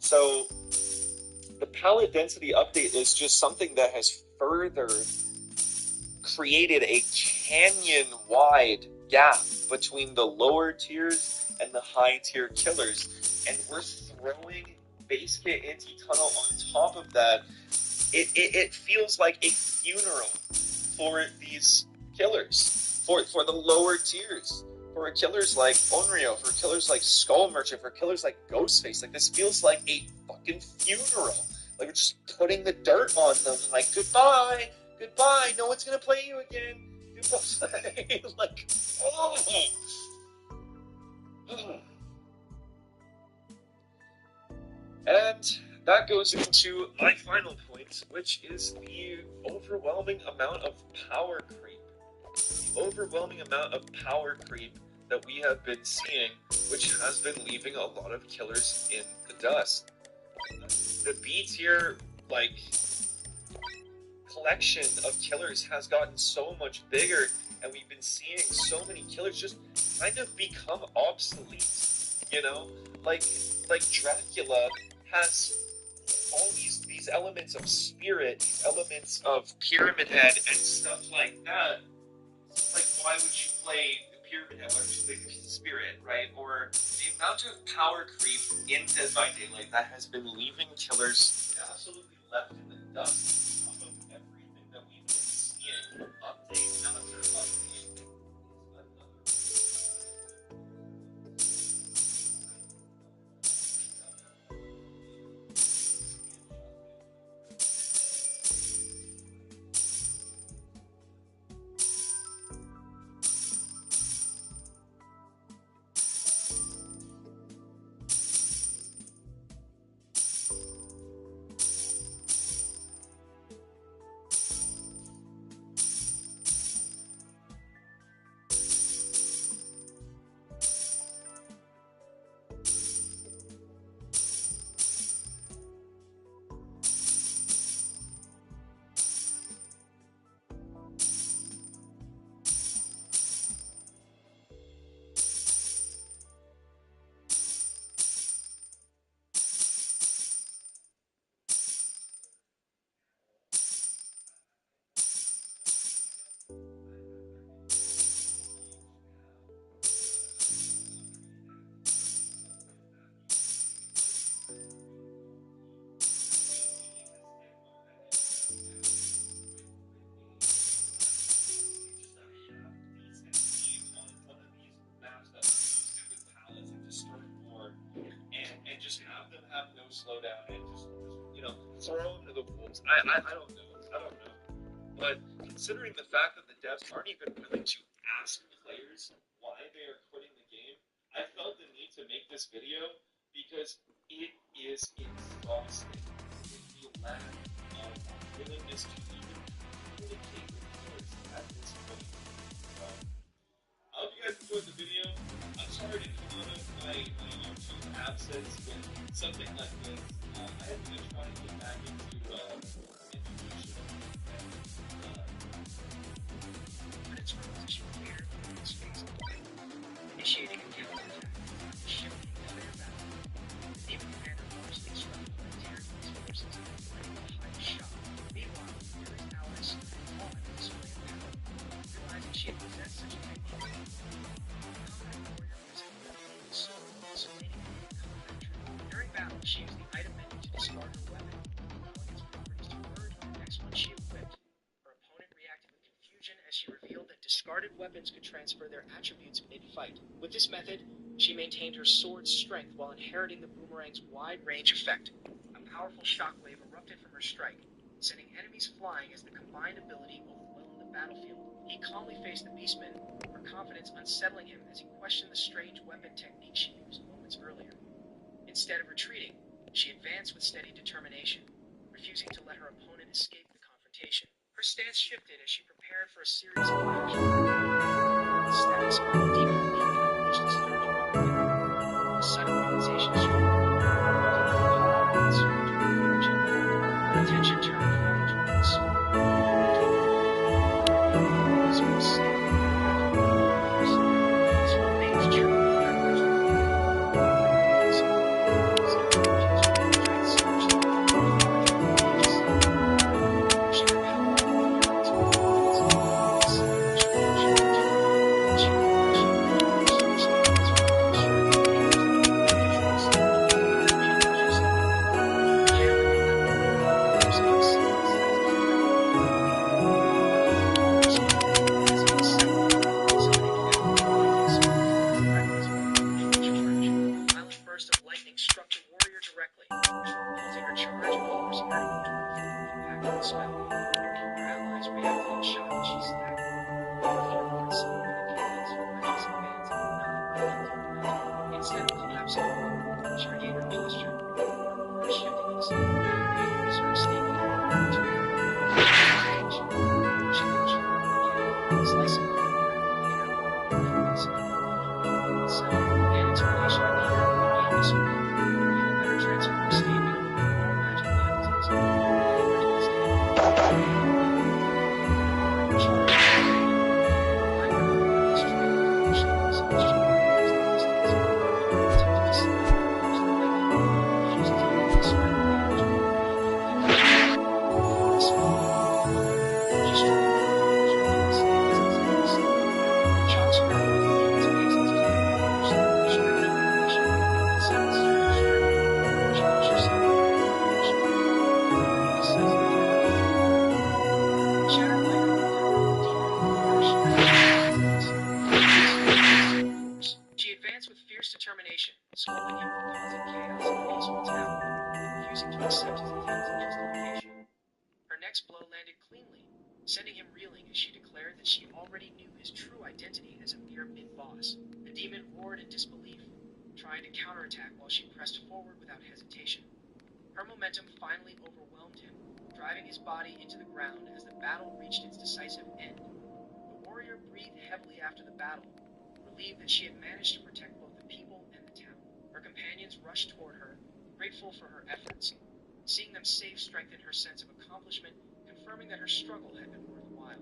So the palette density update is just something that has further created a canyon-wide gap between the lower tiers and the high-tier killers. And we're throwing base kit anti-tunnel on top of that. It feels like a funeral for these killers, for the lower tiers, for killers like Onryo, for killers like Skull Merchant, for killers like Ghostface. Like, this feels like a fucking funeral. Like, we're just putting the dirt on them. Like, goodbye, no one's gonna play you again. Goodbye. Like, oh. And that goes into my final point, which is the overwhelming amount of power creep. The overwhelming amount of power creep that we have been seeing, which has been leaving a lot of killers in the dust. The B tier, like, collection of killers has gotten so much bigger, and we've been seeing so many killers just kind of become obsolete, you know? Like Dracula has all these elements of spirit, these elements of Pyramid Head and stuff like that. Like, why would you play the Pyramid Head? Why would you play the Spirit, right? Or the amount of power creep in Dead by Daylight that has been leaving killers absolutely left in the dust off of everything that we've been seeing update after update is another. Just have them have no slowdown and just throw them to the wolves. I don't know. But considering the fact that the devs aren't even willing to ask players why they are quitting the game, I felt the need to make this video because it is exhausting. The lack of willingness to even communicate with players at this point. I hope you guys enjoyed the video. I'm sorry to come out of my YouTube absence with something like this. I have been trying to get back into education But its position clear in its phase of play, initiating a counterattack, shifting the player battle. The Demon Commander largely struggled with Tyranny's forces and letting the high shot. Meanwhile, Fury's allies all had a display of power. Realizing she had possessed such a technique, during battle, she used the item menu to discard her weapon, allowing its properties to merge with the next one she equipped. Her opponent reacted with confusion as she revealed that discarded weapons could transfer their attributes mid-fight. With this method, she maintained her sword's strength while inheriting the boomerang's wide range effect. A powerful shockwave erupted from her strike, sending enemies flying as the combined ability overwhelmed the battlefield. He calmly faced the Beastman, her confidence unsettling him as he questioned the strange weapon technique she used moments earlier. Instead of retreating, she advanced with steady determination, refusing to let her opponent escape the confrontation. Her stance shifted as she prepared for a series of clashes. The status of the demon reached its third weapon. A sudden realization struck her. Her attention turned fully toward the sword. This was safe. This remains true. Shots scolding him for causing chaos in a peaceful town, refusing to accept his attempts at justification. Her next blow landed cleanly, sending him reeling as she declared that she already knew his true identity as a mere mid-boss. The demon roared in disbelief, trying to counterattack while she pressed forward without hesitation. Her momentum finally overwhelmed him, driving his body into the ground as the battle reached its decisive end. The warrior breathed heavily after the battle, relieved that she had managed to protect both the people and the town. Her companions rushed toward her, grateful for her efforts. Seeing them safe strengthened her sense of accomplishment, confirming that her struggle had been worthwhile.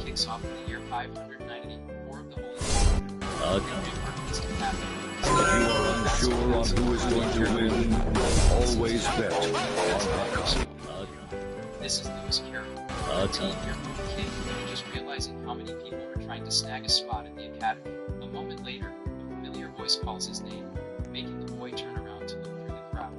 Kicks off in the year 594 of the Holy Calendar. If you are unsure on who is going to win, always bet on This is Lewis Carroll, a teen-year kid just realizing how many people were trying to snag a spot at the academy. A moment later, a familiar voice calls his name, making the boy turn around to look through the crowd.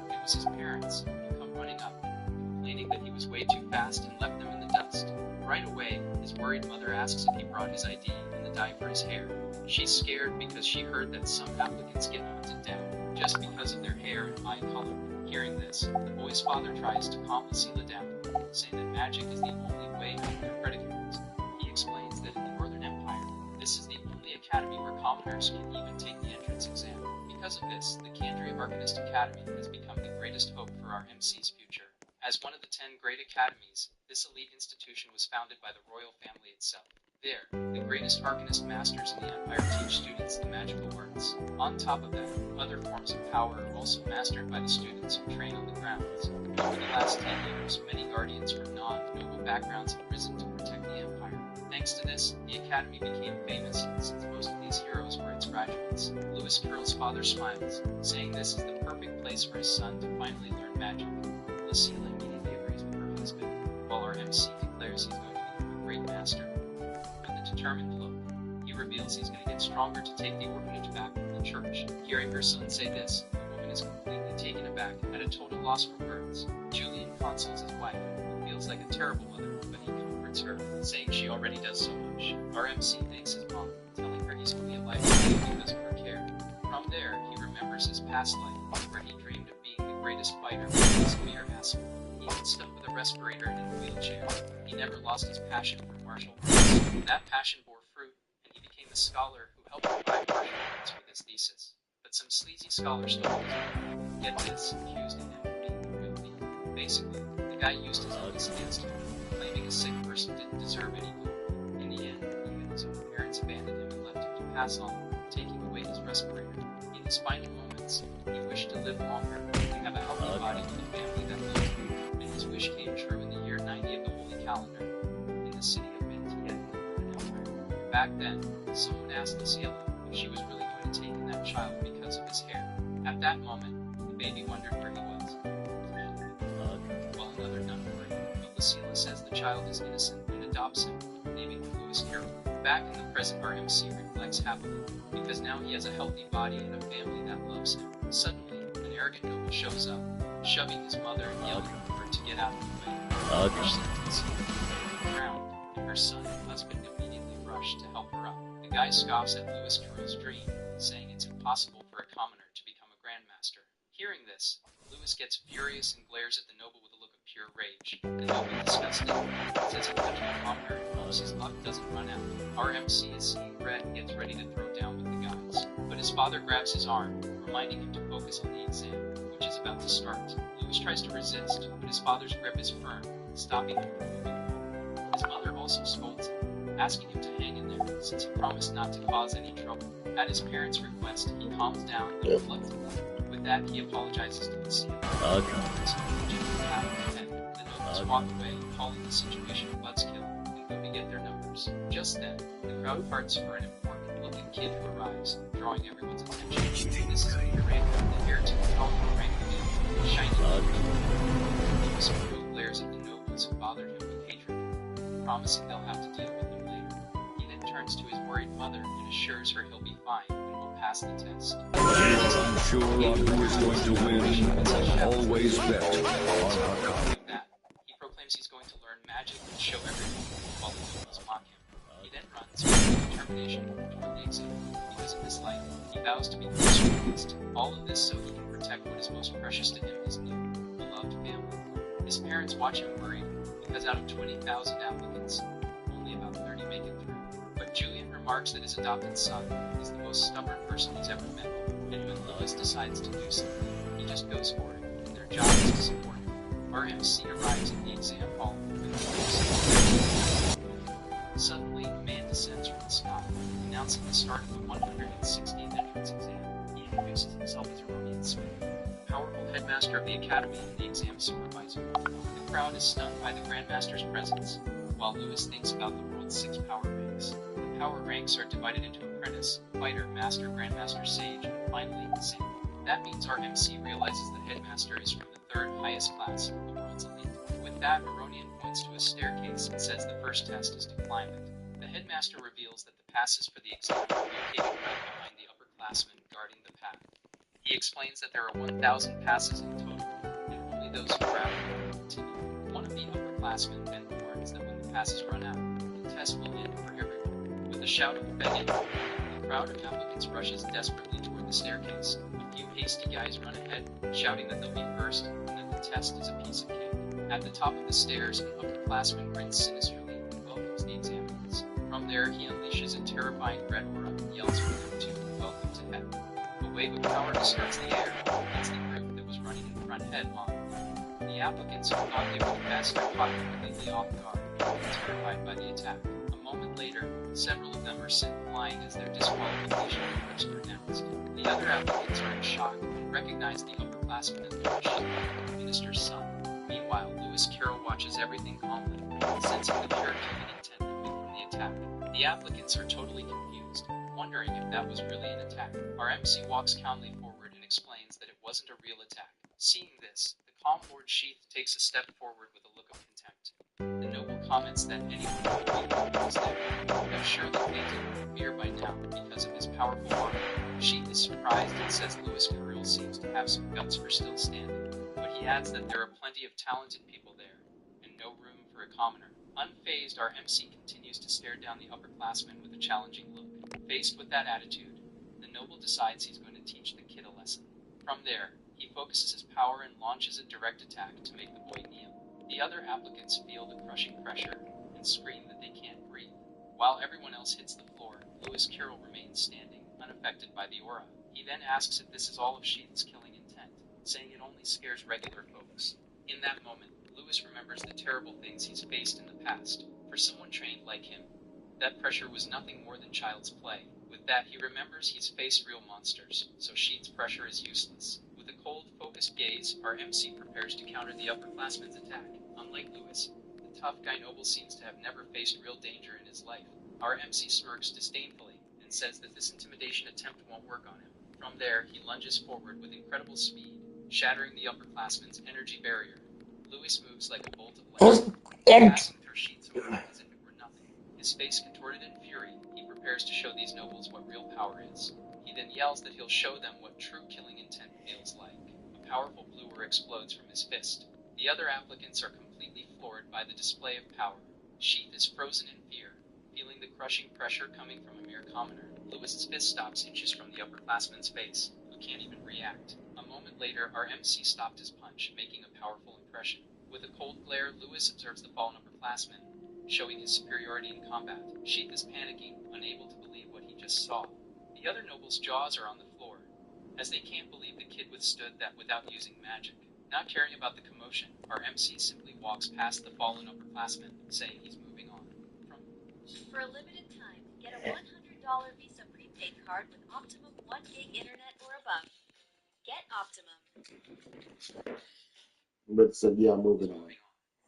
It was his parents, who come running up, complaining that he was way too fast and left them in the dust. Right away, his worried mother asks if he brought his ID and the dye for his hair. She's scared because she heard that some applicants get hunted down just because of their hair and eye color. Hearing this, the boy's father tries to calm Lucila down, saying that magic is the only way out of their predicament. He explains that in the Northern Empire, this is the only academy where commoners can even take the entrance exam. Because of this, the Kandria Arcanist Academy has become the greatest hope for our MC's future. As one of the 10 great academies, this elite institution was founded by the royal family itself. There, the greatest Arcanist masters in the Empire teach students the magical arts. On top of that, other forms of power are also mastered by the students who train on the grounds. Over the last 10 years, many guardians from non-noble backgrounds have risen to protect the Empire. Thanks to this, the Academy became famous, since most of these heroes were its graduates. Lewis Carroll's father smiles, saying this is the perfect place for his son to finally learn magic. Lucila immediately agrees with her husband, while our MC declares he's going to become a great master. With a determined look, he reveals he's going to get stronger to take the orphanage back from the church. Hearing her son say this, the woman is completely taken aback, at a total loss for words. Julian consoles his wife, who feels like a terrible mother, but he comforts her, saying she already does so much. RMC thanks his mom, telling her he's only alive because of her care. From there, he remembers his past life, where he dreamed of being the greatest fighter with his mere asshole. He got stuck with a respirator and in a wheelchair. He never lost his passion for martial arts. That passion bore fruit, and he became a scholar who helped provide martial arts with his thesis. But some sleazy scholar stole his work. Get this, accused him of being the real thief. Basically, the guy used his illness against him, claiming a sick person didn't deserve any glory. In the end, even his own parents abandoned him and left him to pass on, taking away his respirator. In his final moments, he wished to live longer and have a healthy body with a family that loved him. And his wish came true in the year 90 of the Holy Calendar, in the city of Mantia, in Empire. Back then, someone asked Luciela if she was really going to take in that child because of his hair. At that moment, the baby wondered where he was. While another nun worried, but Luciela says the child is innocent and adopts him, naming him Lewis Carroll. Back in the present, RMC reflects happily, because now he has a healthy body and a family that loves him. Suddenly, an arrogant noble shows up, shoving his mother and yelling for her to get out of the way. Her son concealed on the ground, and her son and husband immediately rush to help her up. The guy scoffs at Lewis Carroll's dream, saying it's impossible for a commoner to become a grandmaster. Hearing this, Lewis gets furious and glares at the noble with a look of pure rage. The noble, disgusted, says he'll touch a commoner and hopes his luck doesn't run out. RMC is seeing red and gets ready to throw down with the guys, but his father grabs his arm, reminding him to focus on the exam, which is about to start. Lewis tries to resist, but his father's grip is firm, stopping him from moving forward. His mother also scolds him, asking him to hang in there, since he promised not to cause any trouble. At his parents' request, he calms down and reluctantly. With that, he apologizes to Lucia. The nobles walk away, calling the situation a buzzkill, and go to get their numbers. Just then, the crowd parts for an important-looking kid who arrives, drawing everyone's attention. This is Peter Raymond, the heir to the powerful rank of shiny Lewis Carroll glares at the nobles who bothered him with hatred, promising they'll have to deal with him later. He then turns to his worried mother and assures her he'll be fine and will pass the test. Unsure on who is going to win, always bet on Hakan. He proclaims he's going to learn magic and show everyone, while the nobles mock him. He then runs with determination toward the exam. Because of this life, he vows to be the strongest. All of this so he can protect what is most precious to him, his new, beloved family. His parents watch him worried, because out of 20,000 applicants, only about 30 make it through. But Julian remarks that his adopted son is the most stubborn person he's ever met, and when Lewis decides to do something, he just goes for it, and their job is to support him. RMC arrives at the exam hall with Suddenly, a man descends from the sky, announcing the start of the 160th entrance exam. He introduces himself as Aronian Smith, the powerful headmaster of the academy and the exam supervisor. The crowd is stunned by the Grandmaster's presence, while Lewis thinks about the world's 6 power ranks. The power ranks are divided into apprentice, fighter, master, grandmaster, sage, and finally, saint. That means RMC realizes the headmaster is from the 3rd highest class of the world's elite. With that, Aronian points to a staircase and says the first test is to climb it. The headmaster reveals that the passes for the exam are located right behind the upperclassmen guarding the path. He explains that there are 1,000 passes in total, and only those who are out will continue. One of the upperclassmen then warns that when the passes run out, the test will end for everyone. With a shout of begging, the crowd of applicants rushes desperately toward the staircase. A few hasty guys run ahead, shouting that they'll be first and that the test is a piece of cake. At the top of the stairs, an upperclassman grins sinisterly and welcomes the examiners. From there, he unleashes a terrifying red aura and yells for them to welcome to heaven. A wave of power distorts the air and hits the group that was running in front headlong. The applicants who thought they were the best are caught completely off guard and terrified by the attack. A moment later, several of them are sent flying as their disqualification papers are announced. The other applicants are in shock and recognize the upperclassman as the minister's son. Meanwhile, Lewis Carroll watches everything calmly, sensing the purity and intent coming from the attack. The applicants are totally confused, wondering if that was really an attack. RMC walks calmly forward and explains that it wasn't a real attack. Seeing this, the calm Lord Sheath takes a step forward with a look of contempt. The noble comments that anyone who was there would have surely fainted with fear by down because of his powerful arm. Sheath is surprised and says Lewis Carroll seems to have some guts for still standing, but he adds that there are plenty of talented people there, and no room for a commoner. Unfazed, our MC continues to stare down the upperclassman with a challenging look. Faced with that attitude, the noble decides he's going to teach the kid a lesson. From there, he focuses his power and launches a direct attack to make the boy kneel. The other applicants feel the crushing pressure and scream that they can't breathe. While everyone else hits the floor, Lewis Carroll remains standing, unaffected by the aura. He then asks if this is all of Sheath's killing intent, saying it only scares regular folks. In that moment, Lewis remembers the terrible things he's faced in the past. For someone trained like him, that pressure was nothing more than child's play. With that, he remembers he's faced real monsters, so Sheath's pressure is useless. With a cold, focused gaze, our MC prepares to counter the upperclassman's attack. Unlike Lewis, the tough guy noble seems to have never faced real danger in his life. Our MC smirks disdainfully and says that this intimidation attempt won't work on him. From there, he lunges forward with incredible speed, shattering the upperclassman's energy barrier. Lewis moves like a bolt of lightning, passing through Sheath's aura as if it were nothing. His face contorted in fury, he prepares to show these nobles what real power is. He then yells that he'll show them what true killing intent feels like. A powerful blue orb explodes from his fist. The other applicants are completely floored by the display of power. Sheath is frozen in fear, feeling the crushing pressure coming from a mere commoner. Lewis's fist stops inches from the upperclassman's face, who can't even react. A moment later, our MC stopped his punch, making a powerful impression. With a cold glare, Lewis observes the fallen upperclassman, showing his superiority in combat. Sheath is panicking, unable to believe what he just saw. The other nobles' jaws are on the floor, as they can't believe the kid withstood that without using magic. Not caring about the commotion, our MC simply walks past the fallen upperclassman, saying he's moving on. For a limited time, get a $100 Visa prepaid card with Optimum 1 gig internet or above. Get Optimum. But so yeah, moving on.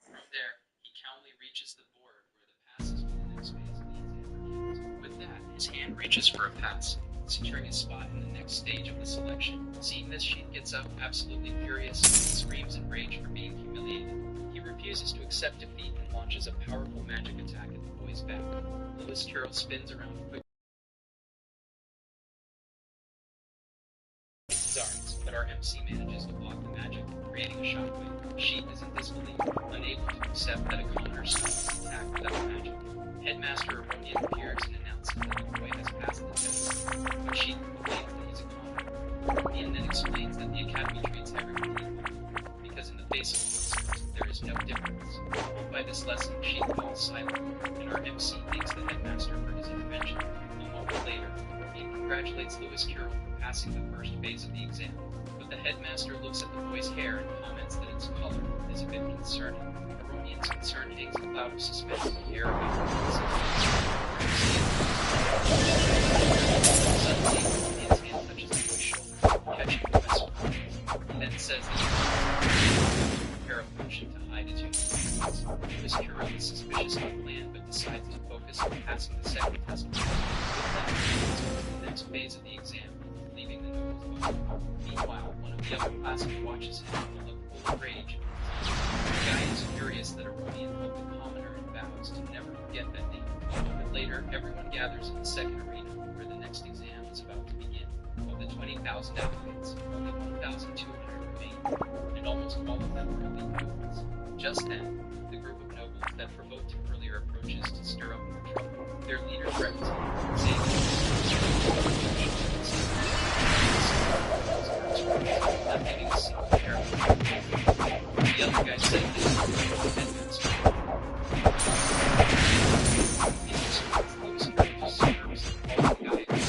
From there, he calmly reaches the board where the passes for the next phase of the exam begins. With that, his hand reaches for a pass, securing his spot in the next stage of the selection. Seeing this, Sheath gets up, absolutely furious, and screams in rage for being humiliated. He refuses to accept defeat and launches a powerful magic attack at the boy's back. Lewis Carroll spins around quickly with his arms, but our MC manages to block the magic, creating a shockwave. Sheath is in disbelief, unable to accept that a commoner stops his attack without magic. Headmaster Aronian appears and announces that the boy has passed the test, but Sheath complains that he's a commoner. Aronian then explains that the academy treats everyone equally, because in the face of monsters, there is no difference. By this lesson, Sheath falls silent, and our MC thanks the headmaster for his intervention. A moment later, he congratulates Lewis Carroll for passing the first phase of the exam, but the headmaster looks at the boy's hair and comments that its color is a bit concerning. Aronian's concern hangs a cloud of suspense in the air about Suddenly, Aronian's hand touches the boy's shoulder, catching the vessel. He then says that he prepare a potion to hide his unique. Lewis Carroll is suspicious of the plan, but decides to focus on passing the second test. With that, he moves on to the next phase of the exam, leaving the noble's body. Meanwhile, one of the upperclassmen watches him with a look full of rage. The guy is furious that Aronian held the commoner and vows to never forget that day. A moment later, everyone gathers in the second arena, where the next exam is about to begin. Of the 20,000 applicants, only 1,200 remain, and almost all of them are elite nobles. Just then, the group of nobles that provoked him earlier approaches to stir up more trouble. Their leader threatens him, saying that not giving a single share. The other guy said that he was the headmaster. In response, Lewis Carroll just smirks at all the guys.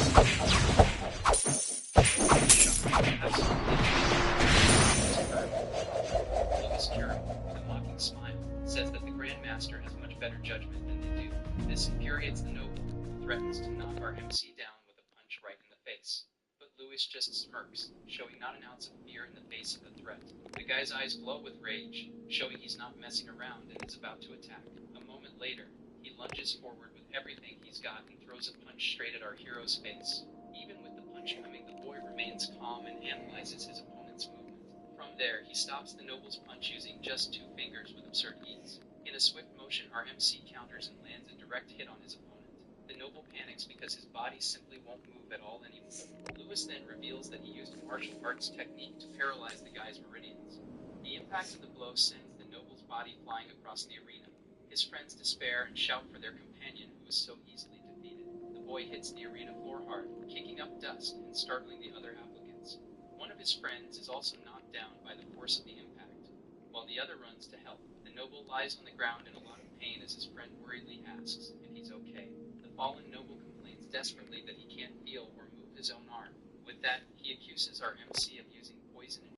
Lewis Carroll, with a mocking smile, says that the Grand Master has much better judgment than they do. This infuriates the noble, who threatens to knock our MC down with a punch right in the face. But Lewis just smirks, showing not an ounce of fear in the face of the threat. The guy's eyes glow with rage, showing he's not messing around and is about to attack. A moment later, he lunges forward with everything he's got and throws a punch straight at our hero's face. Even with the punch coming, the boy remains calm and analyzes his opponent's movement. From there, he stops the noble's punch using just 2 fingers with absurd ease. In a swift motion, our MC counters and lands a direct hit on his opponent. The noble panics because his body simply won't move at all anymore. Lewis then reveals that he used a martial arts technique to paralyze the guy's meridians. The impact of the blow sends the noble's body flying across the arena. His friends despair and shout for their companion, who is so easily defeated. The boy hits the arena floor hard, kicking up dust and startling the other applicants. One of his friends is also knocked down by the force of the impact, while the other runs to help. The noble lies on the ground in a lot of pain as his friend worriedly asks if he's okay. The fallen noble complains desperately that he can't feel or move his own arm. With that, he accuses our MC of using poison and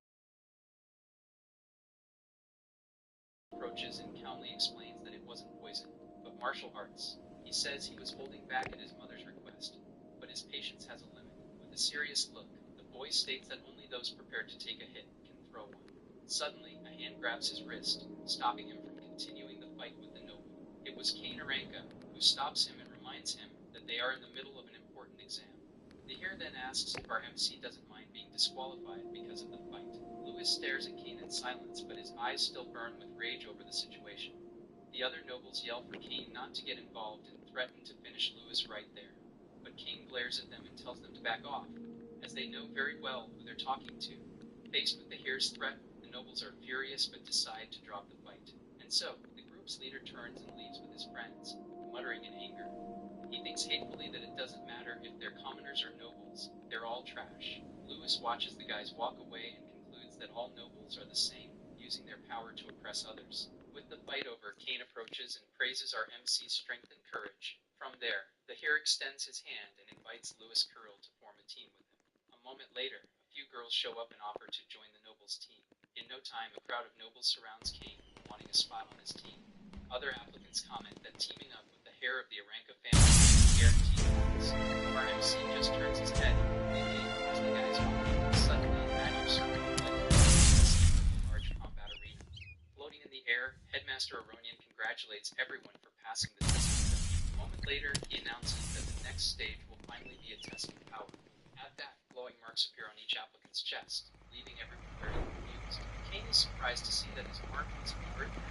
approaches and calmly explains that it wasn't poison, but martial arts. He says he was holding back at his mother's request, but his patience has a limit. With a serious look, the boy states that only those prepared to take a hit can throw one. Suddenly, a hand grabs his wrist, stopping him from continuing the fight with the noble. It was Kane Aranka, who stops him and reminds him that they are in the middle of an important exam. The hero then asks if our MC doesn't mind being disqualified because of the fight. Lewis stares at Kane in silence, but his eyes still burn with rage over the situation. The other nobles yell for Kane not to get involved and threaten to finish Lewis right there. But Kane glares at them and tells them to back off, as they know very well who they're talking to. Faced with the here's threat, the nobles are furious but decide to drop the fight. And so, the group's leader turns and leaves with his friends, muttering in anger. He thinks hatefully that it doesn't matter if they're commoners or nobles, they're all trash. Lewis watches the guys walk away and concludes that all nobles are the same, using their power to oppress others. With the fight over, Kane approaches and praises our MC's strength and courage. From there, the hero extends his hand and invites Lewis Curl to form a team with him. A moment later, a few girls show up and offer to join the nobles' team. In no time, a crowd of nobles surrounds Kane, wanting a spot on his team. Other applicants comment that teaming up with the heir of the Aranka family is guaranteed points. Our MC just turns his head and leaving as the guys walk. Suddenly, magic circle like a large combat arena. Floating in the air, Headmaster Aronian congratulates everyone for passing the test. A moment later, he announces that the next stage will finally be a test of power. At that, glowing marks appear on each applicant's chest, leaving everyone very confused. Kane is surprised to see that his mark is converted,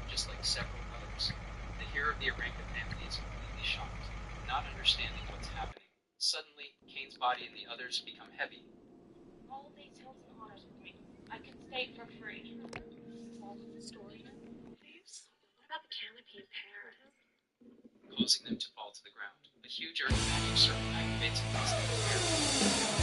just like several others. The hero of the Aranka family is completely shocked, not understanding what's happening. Suddenly, Kane's body and the others become heavy. All these hills and honors with me. I can stay for free. All of the story now, please. What about the canopy in Paris? Causing them to fall to the ground. A huge earth magic circle activates and makes them appear.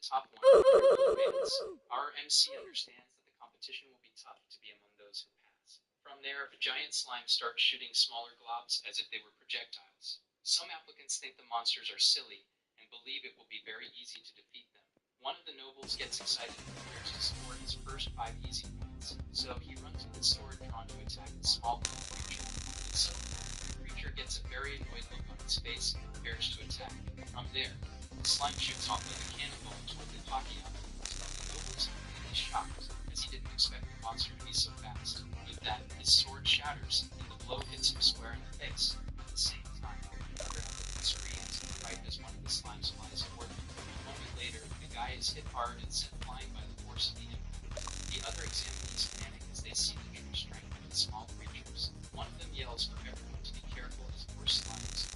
top one advance. Our MC understands that the competition will be tough to be among those who pass. From there, giant slimes start shooting smaller globs as if they were projectiles. Some applicants think the monsters are silly and believe it will be very easy to defeat them. One of the nobles gets excited and prepares to score his first 5 easy points, so he runs with his sword drawn to attack the small little creature. But suddenly, the creature gets a very annoyed look on its face and prepares to attack. From there, the slime shoots off like a cannonball toward the Takiana. The noble is completely shocked, as he didn't expect the monster to be so fast. With that, his sword shatters, and the blow hits him square in the face. At the same time, another applicant screams right as one of the slimes flies toward him. A moment later, the guy is hit hard and sent flying by the force of the impact. The other examinees panic as they see the true strength of the small creatures. One of them yells for everyone to be careful as more slimes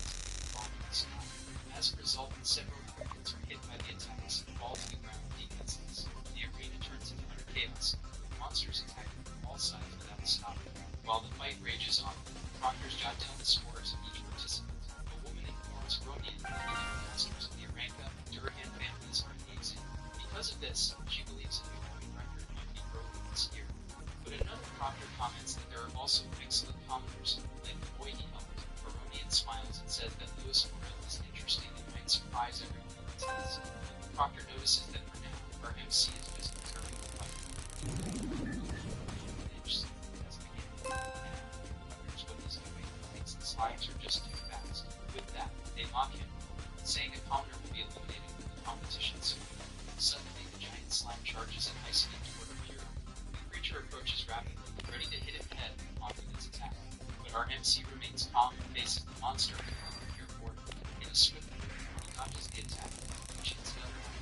fall from the sky. As a result, several applicants are hit by the attacks and fall to the ground defenseless. The arena turns into utter chaos, with monsters attacking from all sides without stopping. While the fight rages on, proctors jot down the scores of each participant. A woman informs Ronian that the masters of the Aranka and Durahan families are amazing. Because of this, she believes a new world record might be broken this year. But another proctor comments that there are also excellent commoners, like the boy he helped. Ronian smiles and says that Louis Morel is interesting and might surprise everyone with his test. The proctor notices that for now, our MC is just observing the fight. The slimes are just too fast. With that, they mock him, saying a commoner will be eliminated when the competition soon. Suddenly, the giant slime charges at high speed toward our hero. The creature approaches rapidly, ready to hit him head on with its attack. But our MC remains calm and faces the monster with a pure order. In a swift move, he dodges the attack, which hits another one.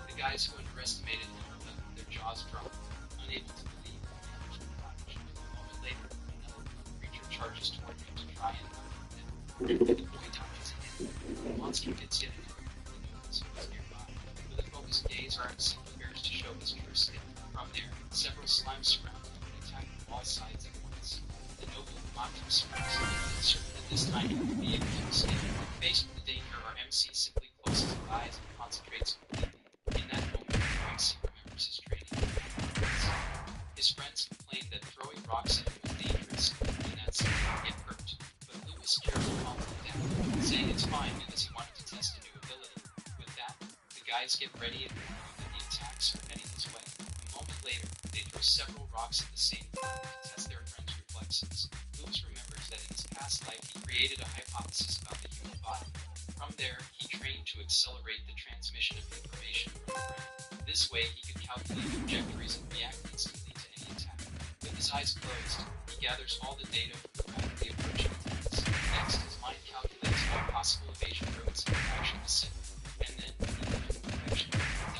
The guys who underestimated him are left with their jaws dropped, unable to believe the damage they dodged. A moment later, another creature charges toward him to try and knock him down. The boy dodges again. The monster gets yet another one of the nobles who is nearby. With a focused gaze, our MC prepares to show his true skin. From there, several slimes surround him and attack from all sides at once. The noble who mocked him smirks, certain that this time he will be able to escape. Faced with the danger, our MC simply closes his eyes and concentrates completely. In that moment, our MC remembers his training. His friends complained that throwing rocks at him was dangerous and that someone would get hurt. But Louis carefully calms him down, saying it's fine because he wanted to test a new ability. With that, the guys get ready and know that the attacks are heading his way. A moment later, they throw several rocks at the same time to test their friend's reflexes. Louis remembers that in his past life he created a hypothesis about the human body. From there, he trained to accelerate the transmission of information from the brain. This way, he could calculate trajectories and react instantly to any attack. With his eyes closed, he gathers all the data from rapidly approaching attacks. Next, his mind calculates all possible evasion routes and action to sit. And then, he becomes perfection,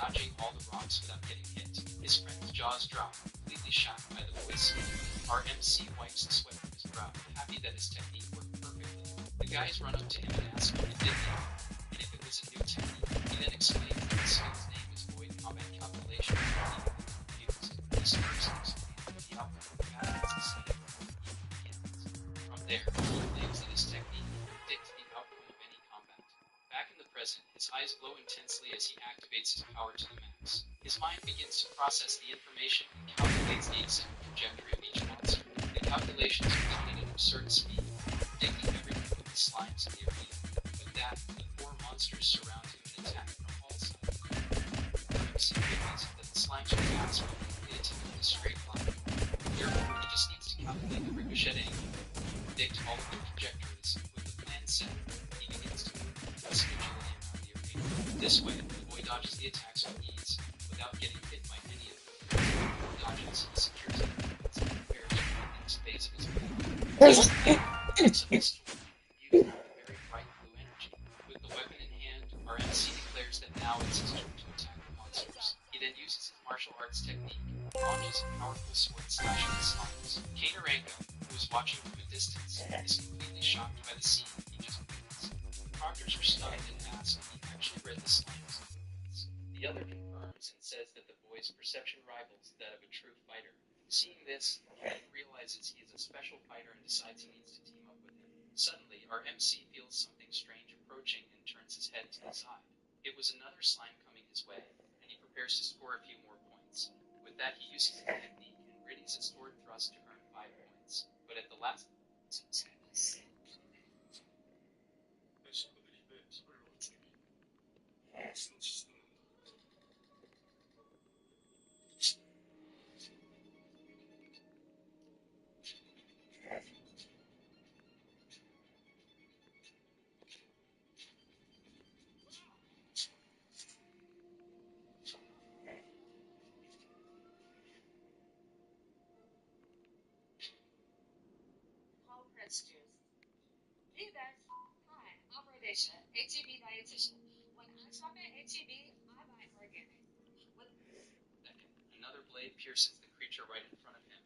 dodging all the rocks without getting hit. His friend's jaws drop, completely shocked by the boy's skill. Our MC wipes the sweat from his brow, happy that his technique worked perfectly. The guys run up to him and ask what he did there, and if it was a new technique. He then explains that the skill's name is Void Combat Calculation, and he confused. He smirks and explains that the outcome of the battle is the same when he begins. From there, he claims that his technique can predict the outcome of any combat. Back in the present, his eyes glow intensely as he activates his power to the max. His mind begins to process the information and calculates the exact trajectory of each monster. The calculations are done at an absurd speed, predicting everything with the slimes in the arena. With that, the 4 monsters surround him and attack from all sides. MC realizes that the slimes are fast but only attempt a straight line. Therefore, he just needs to calculate the ricochet angle and predict all of their trajectories. With the plan set, he begins to move with agility around the arena. This way, the boy dodges the attacks with ease, without getting hit by any of them. Before dodges, he secures the weapons and prepares to hit in space of his weapon. It's a pistol infused with very bright blue energy. With the weapon in hand, our MC declares that now it's his turn to attack the monsters. He then uses his martial arts technique and launches a powerful sword slash at the slimes. Kane Aranka, who is watching from a distance, is completely shocked by the scene he just witnessed. The proctors are stunned and ask if he actually read the slimes' movements. The other confirms and says that the boy's perception rivals that of a true fighter. Seeing this, Kane realizes he is a special fighter and decides he needs to team up with him. Suddenly, our MC feels something strange approaching and turns his head to the side. It was another slime coming his way, and he prepares to score a few more points. With that, he uses his technique and readies a sword thrust to earn 5 but at the last... Paul Prince Juice. Hey guys. Hi, I'm Rhodacia, HEB dietitian. When I shop at HEB, I buy organic. With Second, another blade pierces the creature right in front of him,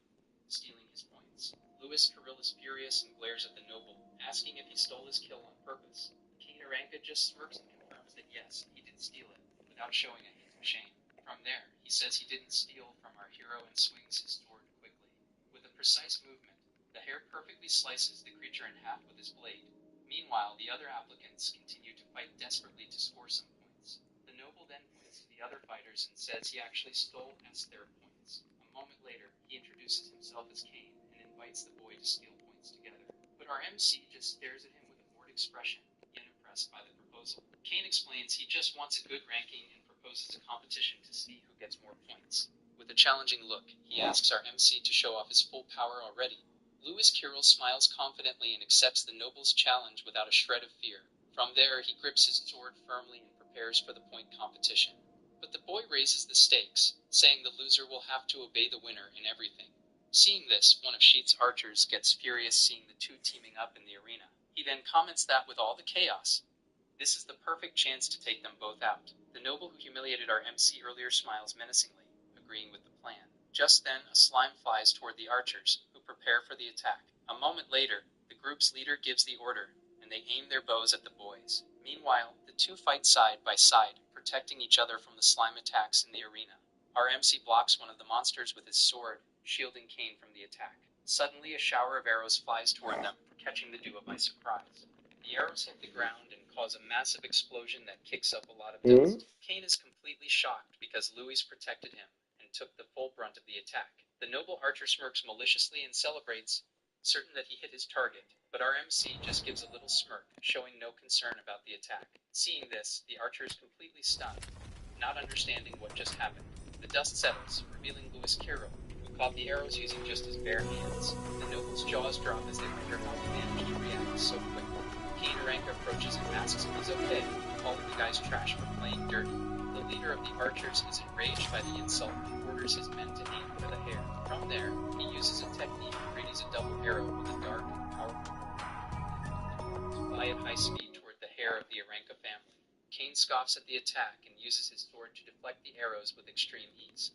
stealing his points. Louis Kirill is furious and glares at the noble, asking if he stole his kill on purpose. King Aranka just smirks and confirms that yes, he did steal it, without showing a hint of shame. From there, he says he didn't steal from our hero and swings his sword quickly. With a precise movement, the hair perfectly slices the creature in half with his blade. Meanwhile, the other applicants continue to fight desperately to score some points. The noble then points to the other fighters and says he actually stole their points. A moment later, he introduces himself as Kane and invites the boy to steal points together. But our MC just stares at him with a bored expression, unimpressed by the proposal. Kane explains he just wants a good ranking and proposes a competition to see who gets more points. With a challenging look, he asks our MC to show off his full power already. Louis Kirill smiles confidently and accepts the noble's challenge without a shred of fear. From there, he grips his sword firmly and prepares for the point competition. But the boy raises the stakes, saying the loser will have to obey the winner in everything. Seeing this, one of Sheet's archers gets furious seeing the two teaming up in the arena. He then comments that with all the chaos, this is the perfect chance to take them both out. The noble who humiliated our MC earlier smiles menacingly, agreeing with the plan. Just then, a slime flies toward the archers, who prepare for the attack. A moment later, the group's leader gives the order, and they aim their bows at the boys. Meanwhile, the two fight side by side, protecting each other from the slime attacks in the arena. Our MC blocks one of the monsters with his sword, shielding Kane from the attack. Suddenly, a shower of arrows flies toward them, catching the duo by surprise. The arrows hit the ground and cause a massive explosion that kicks up a lot of dust. Kane is completely shocked because Louis protected him and took the full brunt of the attack. The noble archer smirks maliciously and celebrates, certain that he hit his target, but our MC just gives a little smirk, showing no concern about the attack. Seeing this, the archer is completely stunned, not understanding what just happened. The dust settles, revealing Louis Kirill, who caught the arrows using just his bare hands. The noble's jaws drop as they wonder how he managed to react so quickly. King Aranka approaches and asks if he's okay, calling the guys trash for playing dirty. The leader of the archers is enraged by the insult and orders his men to aim for the hair. From there, he uses a technique and radies a double arrow with a dark and powerful to fly at high speed toward the hair of the Aranka family. Kane scoffs at the attack and uses his sword to deflect the arrows with extreme ease.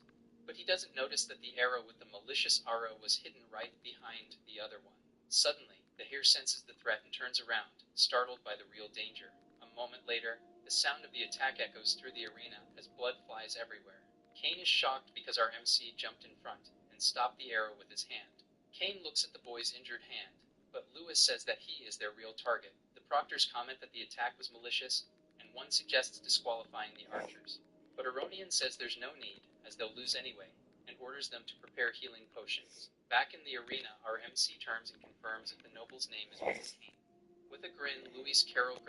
But he doesn't notice that the arrow with the malicious arrow was hidden right behind the other one. Suddenly, the hare senses the threat and turns around, startled by the real danger. A moment later, the sound of the attack echoes through the arena as blood flies everywhere. Kane is shocked because our MC jumped in front and stopped the arrow with his hand. Kane looks at the boy's injured hand, but Louis says that he is their real target. The proctors comment that the attack was malicious, and one suggests disqualifying the archers. But Aronian says there's no need, as they'll lose anyway, and orders them to prepare healing potions. Back in the arena, our MC turns and confirms that the noble's name is Louis Kane. With a grin, Louis Kirill